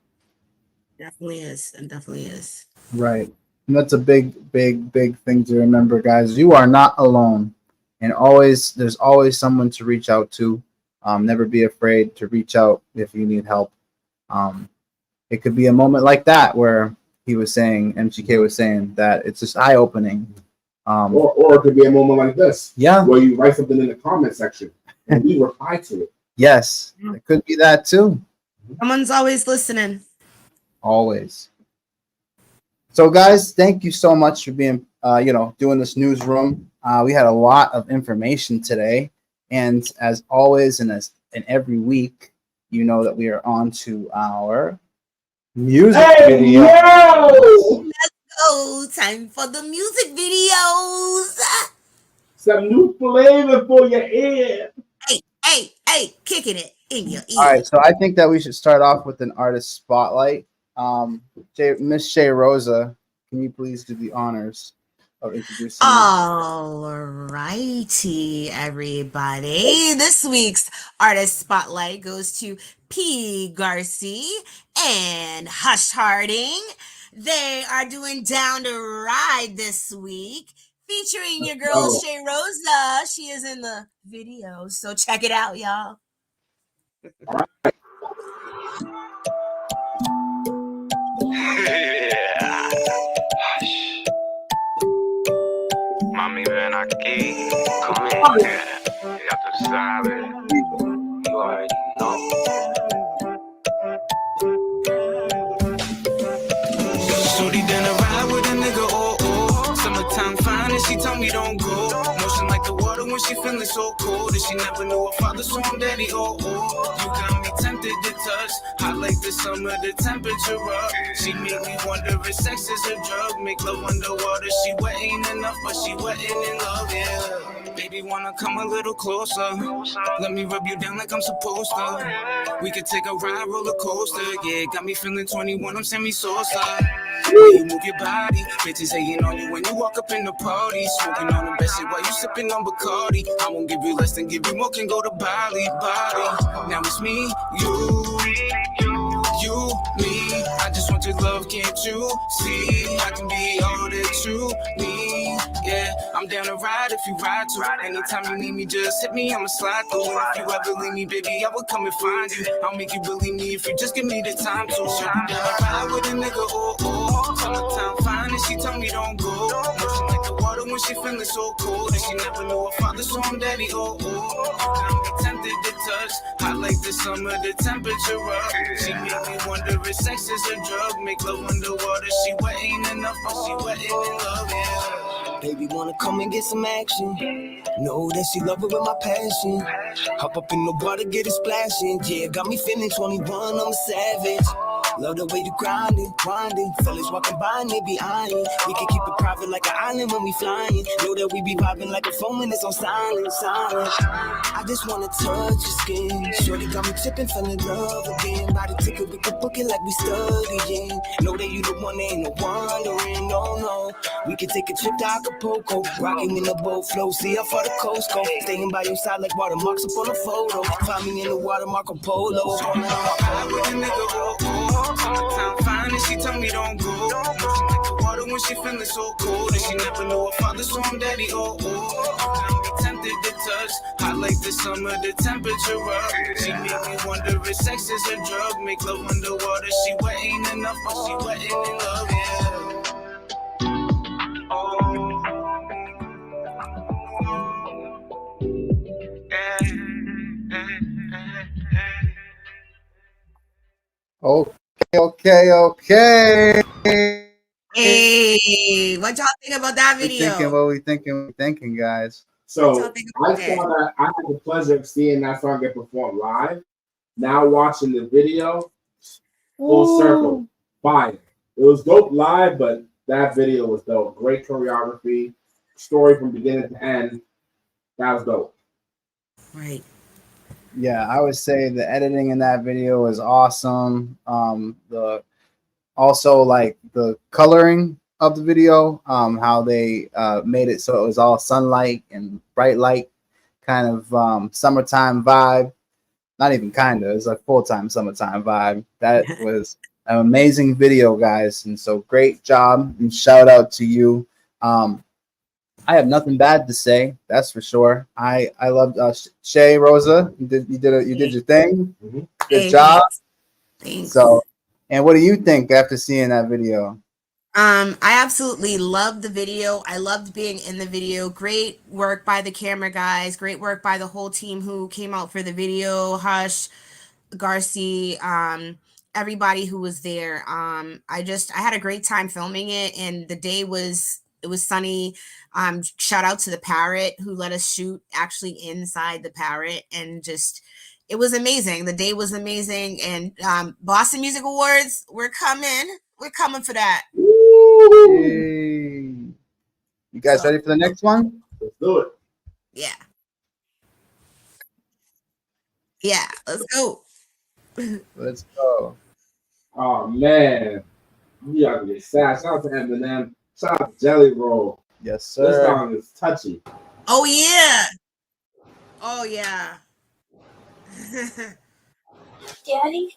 [SPEAKER 1] definitely is. It definitely is.
[SPEAKER 2] Right. And that's a big thing to remember, guys. You are not alone. And there's always someone to reach out to. Never be afraid to reach out if you need help. It could be a moment like that where MGK was saying that it's just eye-opening.
[SPEAKER 3] Or it could be a moment like this.
[SPEAKER 2] Yeah.
[SPEAKER 3] Where you write something in the comment section and we reply to it.
[SPEAKER 2] Yes. It could be that too.
[SPEAKER 1] Someone's always listening.
[SPEAKER 2] Always. So guys, thank you so much for being doing this newsroom. We had a lot of information today, and as always and every week, you know that we are on to our music video.
[SPEAKER 1] Oh, time for the music videos.
[SPEAKER 3] Some new flavor for your ear.
[SPEAKER 1] Hey, kicking it in your ear.
[SPEAKER 2] All right, so I think that we should start off with an artist spotlight. Miss Shay Rosa, can you please do the honors of introducing?
[SPEAKER 1] All righty, everybody. This week's artist spotlight goes to P. Garcia and Hush Harding. They are doing Down to Ride this week, featuring your girl Shay Rosa. She is in the video, so check it out, y'all.
[SPEAKER 4] Yeah. Hush. Mami, ven aquí, come here. Ya tú sabes, you already know.
[SPEAKER 5] Shorty done a ride with a nigga, oh, oh. Summertime fine and she told me don't go. Motion like the water when she feeling so cold. And she never knew her father, so I'm daddy, oh, oh. You got me tempted to touch. Hot like the summer, the temperature up. She made me wonder if sex is a drug. Make love underwater, she wet ain't enough, but she wet in love, yeah. Baby, wanna come a little closer. Let me rub you down like I'm supposed to. We could take a ride, roller coaster. Yeah, got me feeling 21, I'm semi-sosa. When you move your body, bitches hating on you when you walk up in the party. Smoking on the best shit while you sipping on Bacardi. I won't give you less than give you more, can go to Bali, Bali. Now it's me, you, me. I just want your love, can't you see? I can be all that you need. Yeah, I'm down to ride if you ride too. Anytime you need me, just hit me, I'ma slide through. And if you ever leave me, baby, I will come and find you. I'll make you believe me if you just give me the time to. So I'm down to ride with a nigga, oh, oh. Summertime fine and she told me don't go. Motion like the water when she feeling so cold. And she never knew her father, so I'm daddy, oh, oh. Got me tempted to touch. Hot like the summer, the temperature up. She made me wonder if sex is a drug. Make love underwater, she wet ain't enough, but she wet in love, yeah. Baby wanna come and get some action. Know that she love it with my passion. Hop up in the water, get it splashing. Yeah, got me feeling 21, I'm a savage. Love the way you grinding. Fellas walking by and they be eyeing. We can keep it private like an island when we flying. Know that we be vibing like a phone when it's on silent. I just wanna touch your skin. Shorty got me tipping, fell in love again. By the ticket, we can book it like we studying. Know that you the one, ain't no wondering, no. We can take a trip to Acapulco. Rocking in the boat flow, see how far the coast go. Staying by your side like watermarks up on a photo. Find me in the water, Marco Polo. I with a nigga, oh, oh. Summertime fine and she tell me don't go. Motion like the water when she feeling so cold. And she never knew her father, so I'm daddy, oh, oh. Got me tempted to touch. Hot like the summer, the temperature up. She made me wonder if sex is a drug. Make love underwater, she wet ain't enough, but she wet in love, yeah.
[SPEAKER 2] Okay.
[SPEAKER 1] Hey, what y'all think about that video?
[SPEAKER 2] We thinking, guys.
[SPEAKER 3] So I saw that. I had the pleasure of seeing that song get performed live. Now watching the video, full circle, fire. It was dope live, but that video was dope. Great choreography, story from beginning to end. That was dope.
[SPEAKER 1] Right.
[SPEAKER 2] Yeah, I would say the editing in that video was awesome. Also like the coloring of the video, how they made it so it was all sunlight and bright light, kind of summertime vibe. Not even kind of, it's like full-time summertime vibe. That was an amazing video, guys, and so great job and shout out to you. I have nothing bad to say, that's for sure. I loved Shay Rosa. You did your thing.
[SPEAKER 3] Mm-hmm.
[SPEAKER 2] Good job.
[SPEAKER 1] Thanks.
[SPEAKER 2] So, and what do you think after seeing that video?
[SPEAKER 1] I absolutely loved the video. I loved being in the video. Great work by the camera guys. Great work by the whole team who came out for the video. Hush, Garci, everybody who was there. I had a great time filming it, and the day was sunny. Shout out to the Parrot who let us shoot actually inside the Parrot, and just it was amazing. The day was amazing, and Boston Music Awards, we're coming for that.
[SPEAKER 2] Hey. You guys ready for the next one?
[SPEAKER 3] Let's do it.
[SPEAKER 1] Yeah, let's go.
[SPEAKER 2] Let's go.
[SPEAKER 3] Oh man, you gotta get sad. Shout out to Eminem. Shout out to Jelly Roll.
[SPEAKER 2] Yes, sir.
[SPEAKER 3] This song is touchy.
[SPEAKER 1] Oh yeah.
[SPEAKER 6] Daddy?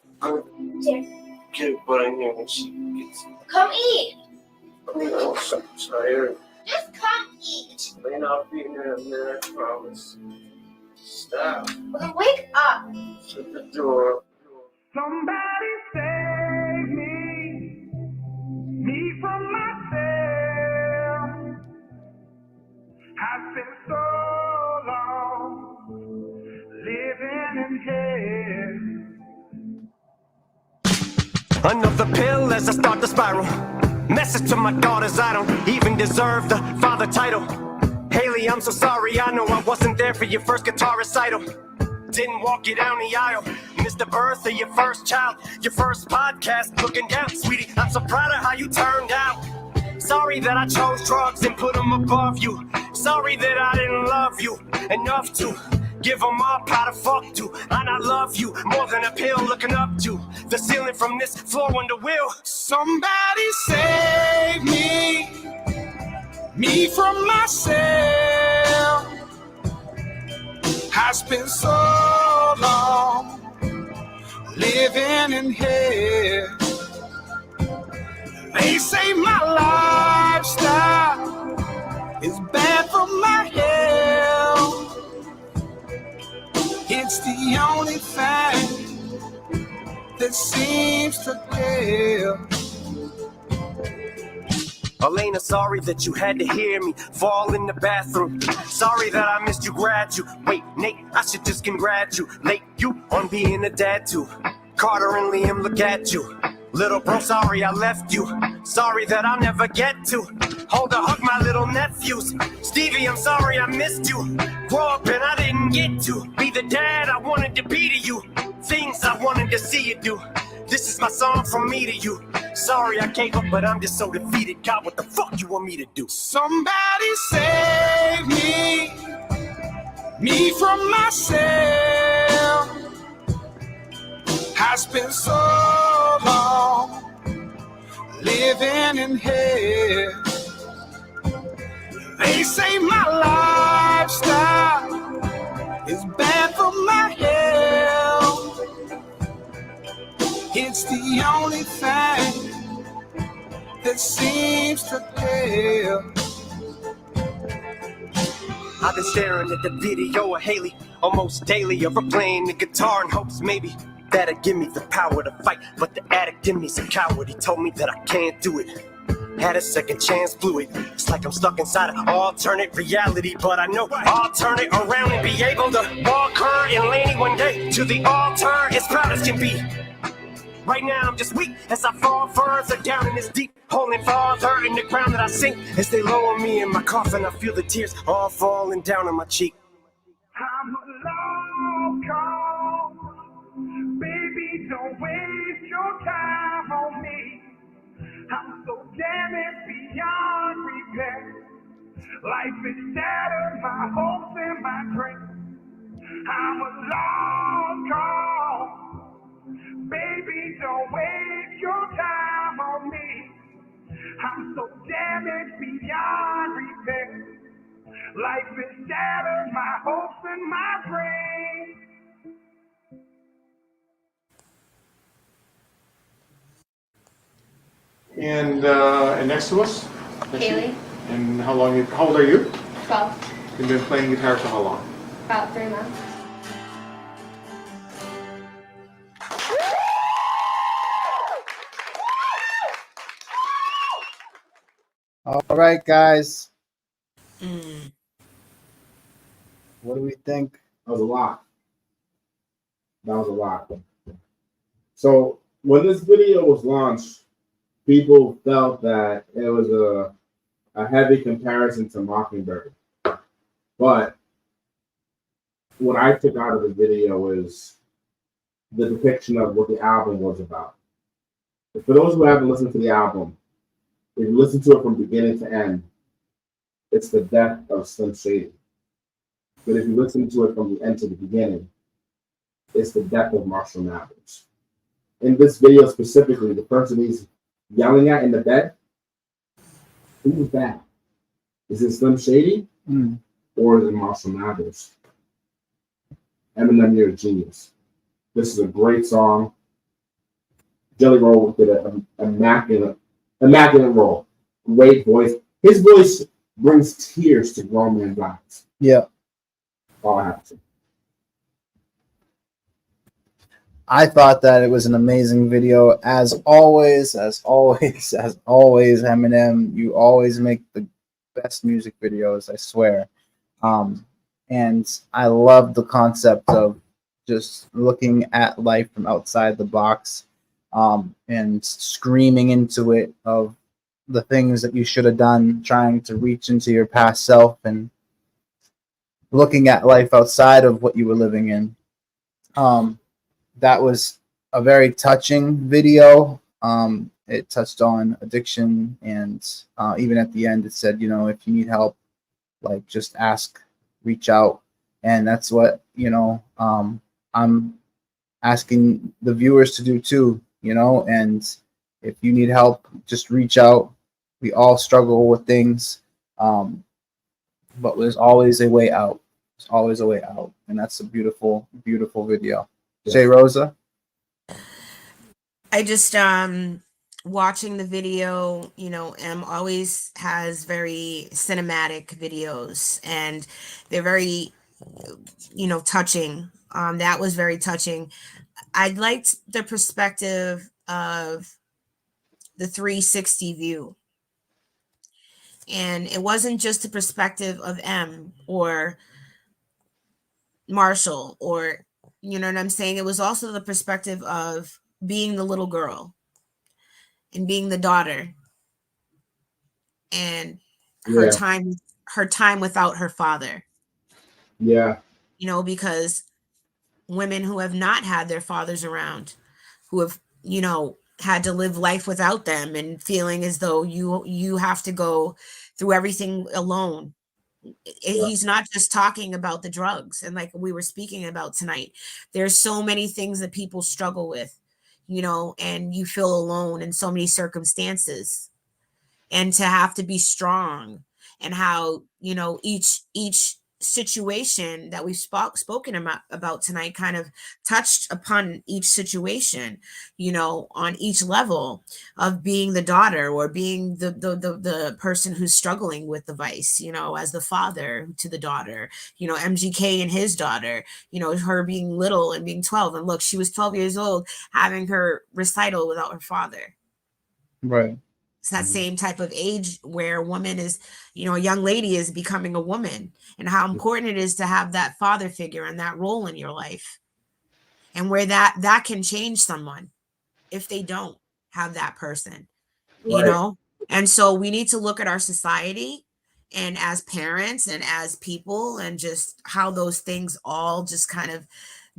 [SPEAKER 4] Get butt in here when she gets
[SPEAKER 6] Come eat.
[SPEAKER 4] tired.
[SPEAKER 6] Just come eat.
[SPEAKER 4] May not be in there, man, I promise. Stop.
[SPEAKER 6] Well, then wake up.
[SPEAKER 4] Shut the door.
[SPEAKER 5] Somebody save me from myself. I've been so long living in hell.
[SPEAKER 7] Another pill as I start to spiral. Message to my daughters, I don't even deserve the father title. Haley, I'm so sorry, I know I wasn't there for your first guitar recital. Didn't walk you down the aisle. Missed the birth of your first child. Your first podcast, looking down. Sweetie, I'm so proud of how you turned out. Sorry that I chose drugs and put them above you. Sorry that I didn't love you enough to give them up how to fuck to. And I love you more than a pill looking up to the ceiling from this floor on the wheel.
[SPEAKER 5] Somebody save me from myself. I spent so long living in hell. They say my lifestyle is bad for my health. It's the only thing that seems to help.
[SPEAKER 7] Elena, sorry that you had to hear me fall in the bathroom. Sorry that I missed you graduate. Nate, I should just congratulate you on being a dad too. Carter and Liam, look at you. Little bro, sorry I left you. Sorry that I'll never get to hold or hug my little nephews. Stevie, I'm sorry I missed you. Grow up and I didn't get to be the dad I wanted to be to you. Things I wanted to see you do. This is my song from me to you. Sorry I gave up, but I'm just so defeated. God, what the fuck you want me to do?
[SPEAKER 5] Somebody save me from myself. I spent so long living in hell. They say my lifestyle is bad for my health. It's the only thing that seems to help.
[SPEAKER 7] I've been staring at the video of Haley almost daily, of her playing the guitar in hopes maybe that'll give me the power to fight. But the addict in me's a coward. He told me that I can't do it. Had a second chance, blew it. It's like I'm stuck inside an alternate reality, but I know I'll turn it around and be able to walk her and Laney one day to the altar as proud as can be. Right now I'm just weak as I fall further down in this deep hole and farther in the ground that I sink. As they lower me in my coffin, I feel the tears all falling down on my cheek.
[SPEAKER 5] I'm a long call. Baby, don't waste your time on me. I'm so damaged beyond repair. Life is shattered, my hopes and my dreams. I'm a long call. Baby, don't waste your time on me. I'm so damaged beyond repair. Life is shattered, my hopes and my dreams.
[SPEAKER 8] And next to us?
[SPEAKER 6] Haley.
[SPEAKER 8] And how old are you?
[SPEAKER 6] 12.
[SPEAKER 8] You've been playing guitar for how long?
[SPEAKER 6] About 3 months.
[SPEAKER 2] All right, guys.
[SPEAKER 1] Mm.
[SPEAKER 2] What do we think?
[SPEAKER 3] That was a lot. That was a lot. So when this video was launched, people felt that it was a heavy comparison to Mockingbird. But what I took out of the video is the depiction of what the album was about. For those who haven't listened to the album, if you listen to it from beginning to end, it's the death of Slim Shady. But if you listen to it from the end to the beginning, it's the death of Marshall Mathers. In this video specifically, the person he's yelling at in the bed, who was that? Is it Slim Shady or is it Marshall Mathers? Eminem, you're a genius. This is a great song. Jelly Roll did an immaculate role. Great voice. His voice brings tears to grown men's eyes.
[SPEAKER 2] Yeah.
[SPEAKER 3] All I have to say.
[SPEAKER 2] I thought that it was an amazing video. As always, Eminem, you always make the best music videos, I swear. And I love the concept of just looking at life from outside the box and screaming into it of the things that you should have done, trying to reach into your past self and looking at life outside of what you were living in. That was a very touching video. It touched on addiction, and even at the end, it said, you know, if you need help, like, just ask, reach out. And that's what, you know, I'm asking the viewers to do too, you know. And if you need help, just reach out. We all struggle with things, but there's always a way out. There's always a way out, and that's a beautiful, beautiful video. Yeah. Jay Rosa?
[SPEAKER 1] I just watching the video, you know, M always has very cinematic videos, and they're very, you know, touching. That was very touching. I liked the perspective of the 360 view. And it wasn't just the perspective of M or Marshall, or, you know what I'm saying? It was also the perspective of being the little girl and being the daughter, and her time without her father.
[SPEAKER 3] Yeah.
[SPEAKER 1] You know, because women who have not had their fathers around, who have, you know, had to live life without them and feeling as though you have to go through everything alone. He's not just talking about the drugs, and like we were speaking about tonight, there's so many things that people struggle with, you know, and you feel alone in so many circumstances, and to have to be strong, and how, you know, each situation that we've spoken about tonight kind of touched upon each situation, you know, on each level of being the daughter, or being the person who's struggling with the vice, you know, as the father to the daughter, you know, MGK and his daughter, you know, her being little and being 12, and look, she was 12 years old having her recital without her father.
[SPEAKER 2] Right.
[SPEAKER 1] It's that same type of age where a woman is, you know, a young lady is becoming a woman, and how important it is to have that father figure and that role in your life, and where that can change someone if they don't have that person, you know? And so we need to look at our society, and as parents and as people, and just how those things all just kind of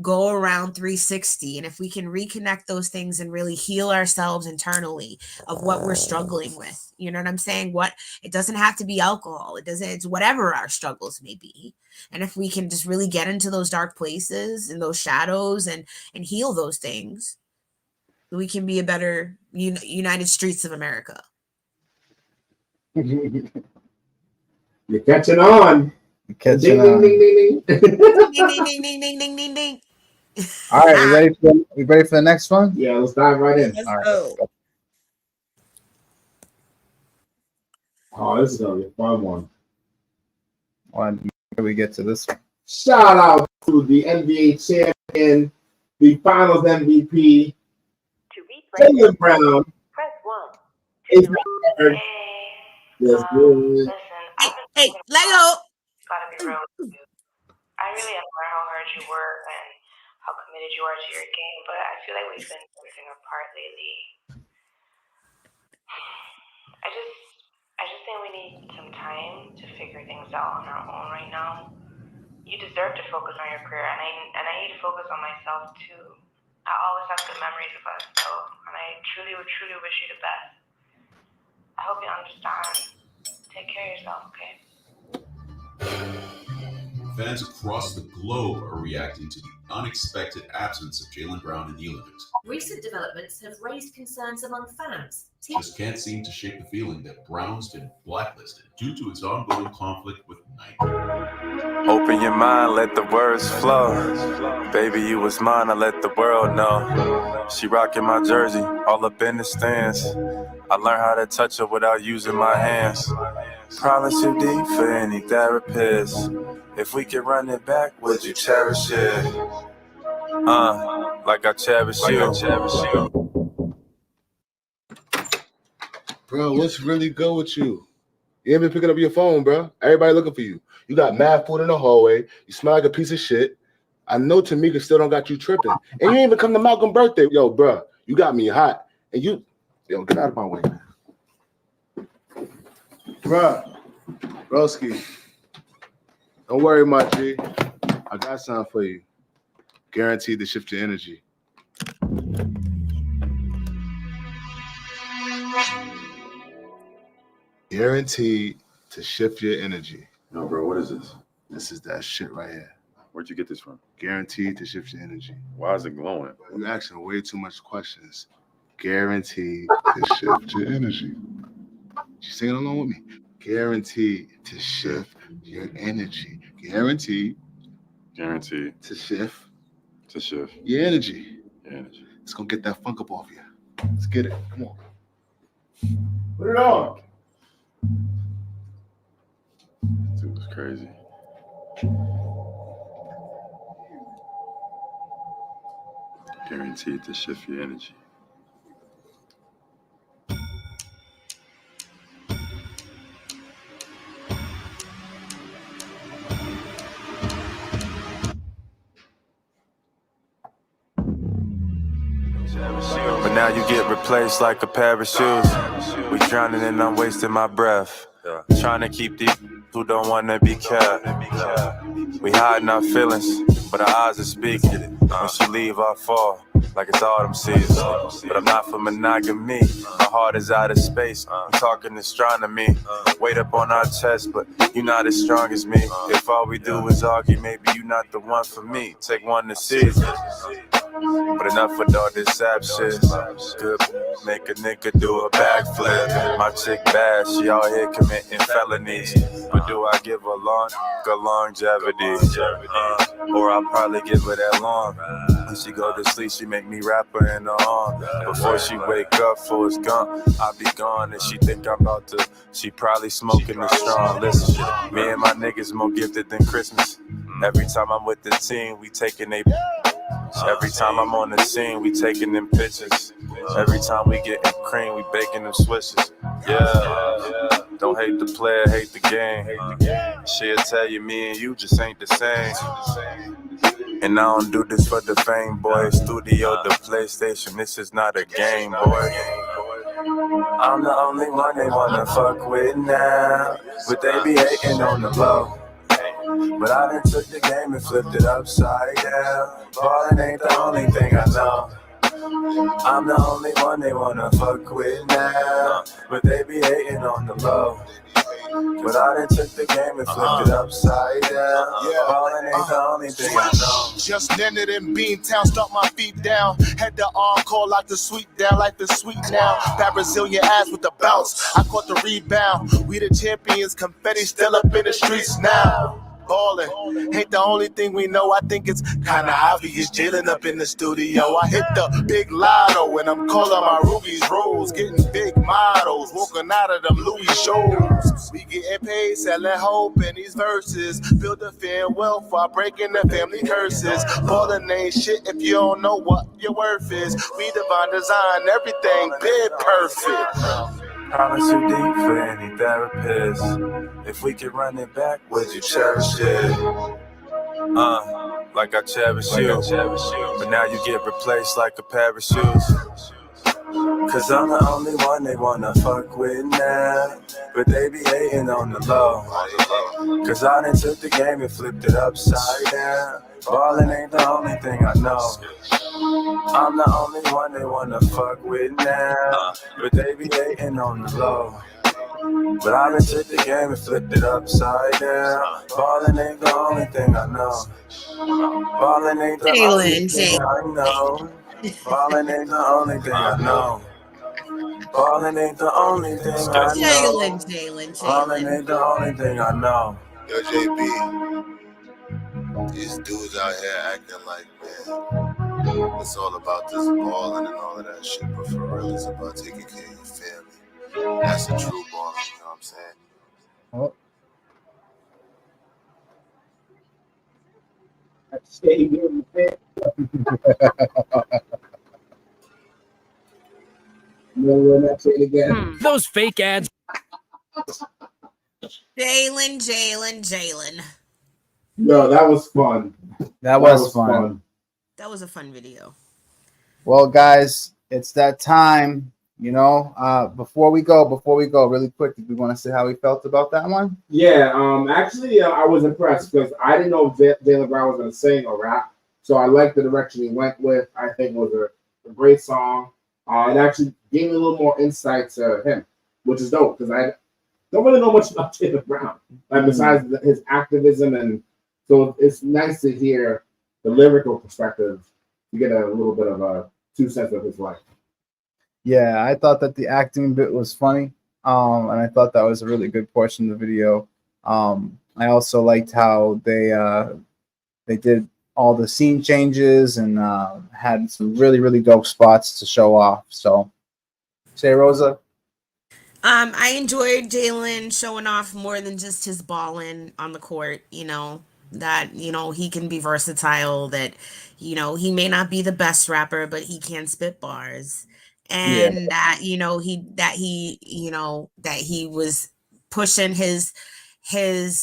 [SPEAKER 1] go around 360. And if we can reconnect those things and really heal ourselves internally of what we're struggling with, you know what I'm saying? It doesn't have to be alcohol. It's whatever our struggles may be. And if we can just really get into those dark places and those shadows and heal those things, we can be a better United Streets of America.
[SPEAKER 3] You're catching on.
[SPEAKER 2] Catching
[SPEAKER 3] on.
[SPEAKER 1] Ding, ding, ding, ding, ding, ding, ding, ding.
[SPEAKER 2] All right, we ready for the next one?
[SPEAKER 3] Yeah, let's dive right in.
[SPEAKER 1] Let's
[SPEAKER 2] All right,
[SPEAKER 1] go.
[SPEAKER 3] Oh, this is gonna be a fun one.
[SPEAKER 2] When we get to this one.
[SPEAKER 3] Shout out to the NBA champion, the Finals MVP, Jaylen Brown.
[SPEAKER 6] Press 1.
[SPEAKER 3] Is heard. Yes, good.
[SPEAKER 1] Hey, let go.
[SPEAKER 6] Gotta be real with you. I really admire how hard you work and how committed you are to your game, but I feel like we've been drifting apart lately. I just think we need some time to figure things out on our own right now. You deserve to focus on your career, and I need to focus on myself too. I always have good memories of us, though, and I truly wish you the best. I hope you understand. Take care of yourself, okay?
[SPEAKER 9] Fans across the globe are reacting to the unexpected absence of Jaylen Brown in the Olympics.
[SPEAKER 10] Recent developments have raised concerns among fans.
[SPEAKER 9] Just can't seem to shake the feeling that Brown's been blacklisted due to his ongoing conflict with Nike.
[SPEAKER 11] Open your mind, let the words flow. Baby, you was mine, I let the world know. She rocking my jersey, all up in the stands. I learned how to touch her without using my hands. Promise you deep for any therapist. If we could run it back, would you cherish it? Like I cherish you.
[SPEAKER 12] Bro, what's really good with you? You ain't been picking up your phone, bro. Everybody looking for you. You got mad food in the hallway. You smell like a piece of shit. I know Tamika still don't got you tripping. And you ain't even come to Malcolm's birthday. Yo, bro, you got me hot. And you, get out of my way, man. Bruh, Broski, don't worry, my G. I got something for you. Guaranteed to shift your energy. Guaranteed to shift your energy.
[SPEAKER 9] No, bro, what is this?
[SPEAKER 12] This is that shit right here.
[SPEAKER 9] Where'd you get this from?
[SPEAKER 12] Guaranteed to shift your energy.
[SPEAKER 9] Why is it glowing?
[SPEAKER 12] You're asking way too much questions. Guaranteed to shift your energy. You singing along with me? Guaranteed to shift your energy. Guaranteed to shift your energy. It's gonna get that funk up off you. Let's get it. Come on. Put it on.
[SPEAKER 9] Dude, it's crazy. Guaranteed to shift your energy.
[SPEAKER 11] But now you get replaced like a pair of shoes. We drowning and I'm wasting my breath. Trying to keep these who don't want to be kept. We hiding our feelings, but our eyes are speaking. When she leave, I fall like it's autumn season. But I'm not for monogamy. My heart is out of space. I'm talking astronomy. Weight up on our chest, but you're not as strong as me. If all we do is argue, maybe you're not the one for me. Take one to see. But enough with all this sap shit. Good, make a nigga do a backflip. My chick bad, she out here committing felonies. But do I give her longevity? Or I'll probably give her that long. When she go to sleep, she make me wrap her in her arm. Before she wake up, Forrest Gump, I'll be gone. And she think I'm about to, she probably smoking the strong. Listen, me and my niggas more gifted than Christmas. Every time I'm with the team, we taking they. Every time I'm on the scene, we taking them pictures. Every time we get cream, we baking them swishes. Yeah, don't hate the player, hate the game. She'll tell you me and you just ain't the same. And I don't do this for the fame, boy. Studio, the PlayStation, this is not a game, boy. I'm the only one they wanna fuck with now, but they be hating on the low. But I done took the game and flipped it upside down. Ballin' ain't the only thing I know. I'm the only one they wanna fuck with now, but they be hating on the low. But I done took the game and flipped it upside down. Ballin' ain't the only thing I know.
[SPEAKER 13] Just landed in Beantown, start my feet down. Had the encore like the sweet down, like the sweet now. That Brazilian ass with the bounce, I caught the rebound. We the champions, confetti still up in the streets now. Ballin' ain't the only thing we know. I think it's kinda obvious. Jalen up in the studio. I hit the big lotto and I'm calling my rubies rolls. Getting big models, walking out of them Louis shows. We getting paid, selling hope in these verses. Build a fan wealth while breaking the family curses. Ballin' ain't shit if you don't know what your worth is. We divine design, everything bid perfect.
[SPEAKER 11] Promise you deep for any therapist. If we could run it back, would you cherish it? Like I cherish you. But now you get replaced like a pair of shoes. Cause I'm the only one they wanna fuck with now, but they be hating on the low. Cause I done took the game and flipped it upside down. Ballin' ain't the only thing I know. I'm the only one they wanna fuck with now, but they be hating on the low. But I done took the game and flipped it upside down. Ballin' ain't the only thing I know. Ballin' ain't the only thing I know. Ballin' ain't the only thing I know. Ballin' ain't the only thing I know.
[SPEAKER 1] Jalen.
[SPEAKER 11] Ballin' ain't the only thing I know.
[SPEAKER 12] Yo, JB, these dudes out here acting like, man, it's all about this balling and all of that shit, but for real, it's about taking care of your family. That's the true balling, you know what I'm saying?
[SPEAKER 2] Oh.
[SPEAKER 14] Those fake ads.
[SPEAKER 1] Jalen.
[SPEAKER 3] Yo, that was fun.
[SPEAKER 2] That was fun.
[SPEAKER 1] That was a fun video.
[SPEAKER 2] Well, guys, it's that time. You know, before we go, really quick, did we want to say how we felt about that one?
[SPEAKER 3] Yeah, actually, I was impressed because I didn't know Jaylen Brown was going to sing or rap. So I liked the direction he went with. I think it was a great song. It actually gave me a little more insight to him, which is dope because I don't really know much about Jaylen Brown, like besides his activism. And so it's nice to hear the lyrical perspective to get a little bit of a 2 cents of his life.
[SPEAKER 2] Yeah, I thought that the acting bit was funny, and I thought that was a really good portion of the video. I also liked how they did all the scene changes and had some really dope spots to show off. So, say Rosa.
[SPEAKER 1] I enjoyed Jaylen showing off more than just his balling on the court. You know that he can be versatile. That he may not be the best rapper, but he can spit bars. And that he was pushing his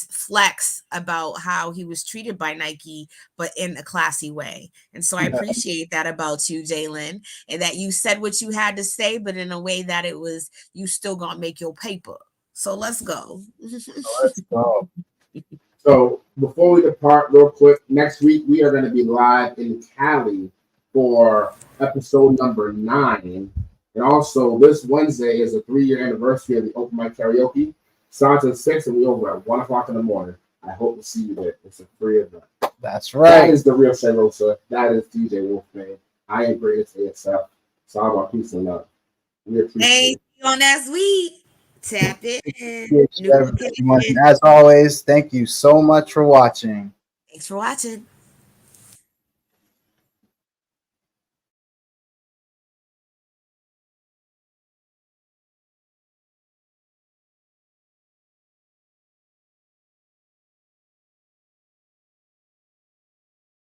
[SPEAKER 1] flex about how he was treated by Nike, but in a classy way. And so I appreciate that about you, Jaylen, and that you said what you had to say, but in a way that it was you still gonna make your paper. So let's go.
[SPEAKER 2] Let's go.
[SPEAKER 3] So before we depart, real quick, next week we are going to be live in Cali for episode number 9. And also this Wednesday is a 3-year anniversary of the Open Mic Karaoke. Starts at 6 and we over at 1 o'clock in the morning. I hope to see you there. It's a free event.
[SPEAKER 2] That's right.
[SPEAKER 3] That is the real Shay Rosa. That is DJ Wolfman. I am Greatest ASF. So how about peace and love? We appreciate
[SPEAKER 1] Hey,
[SPEAKER 3] it.
[SPEAKER 1] see you on next week. Tap it in.
[SPEAKER 2] As always, thank you so much for watching.
[SPEAKER 1] Thanks for watching.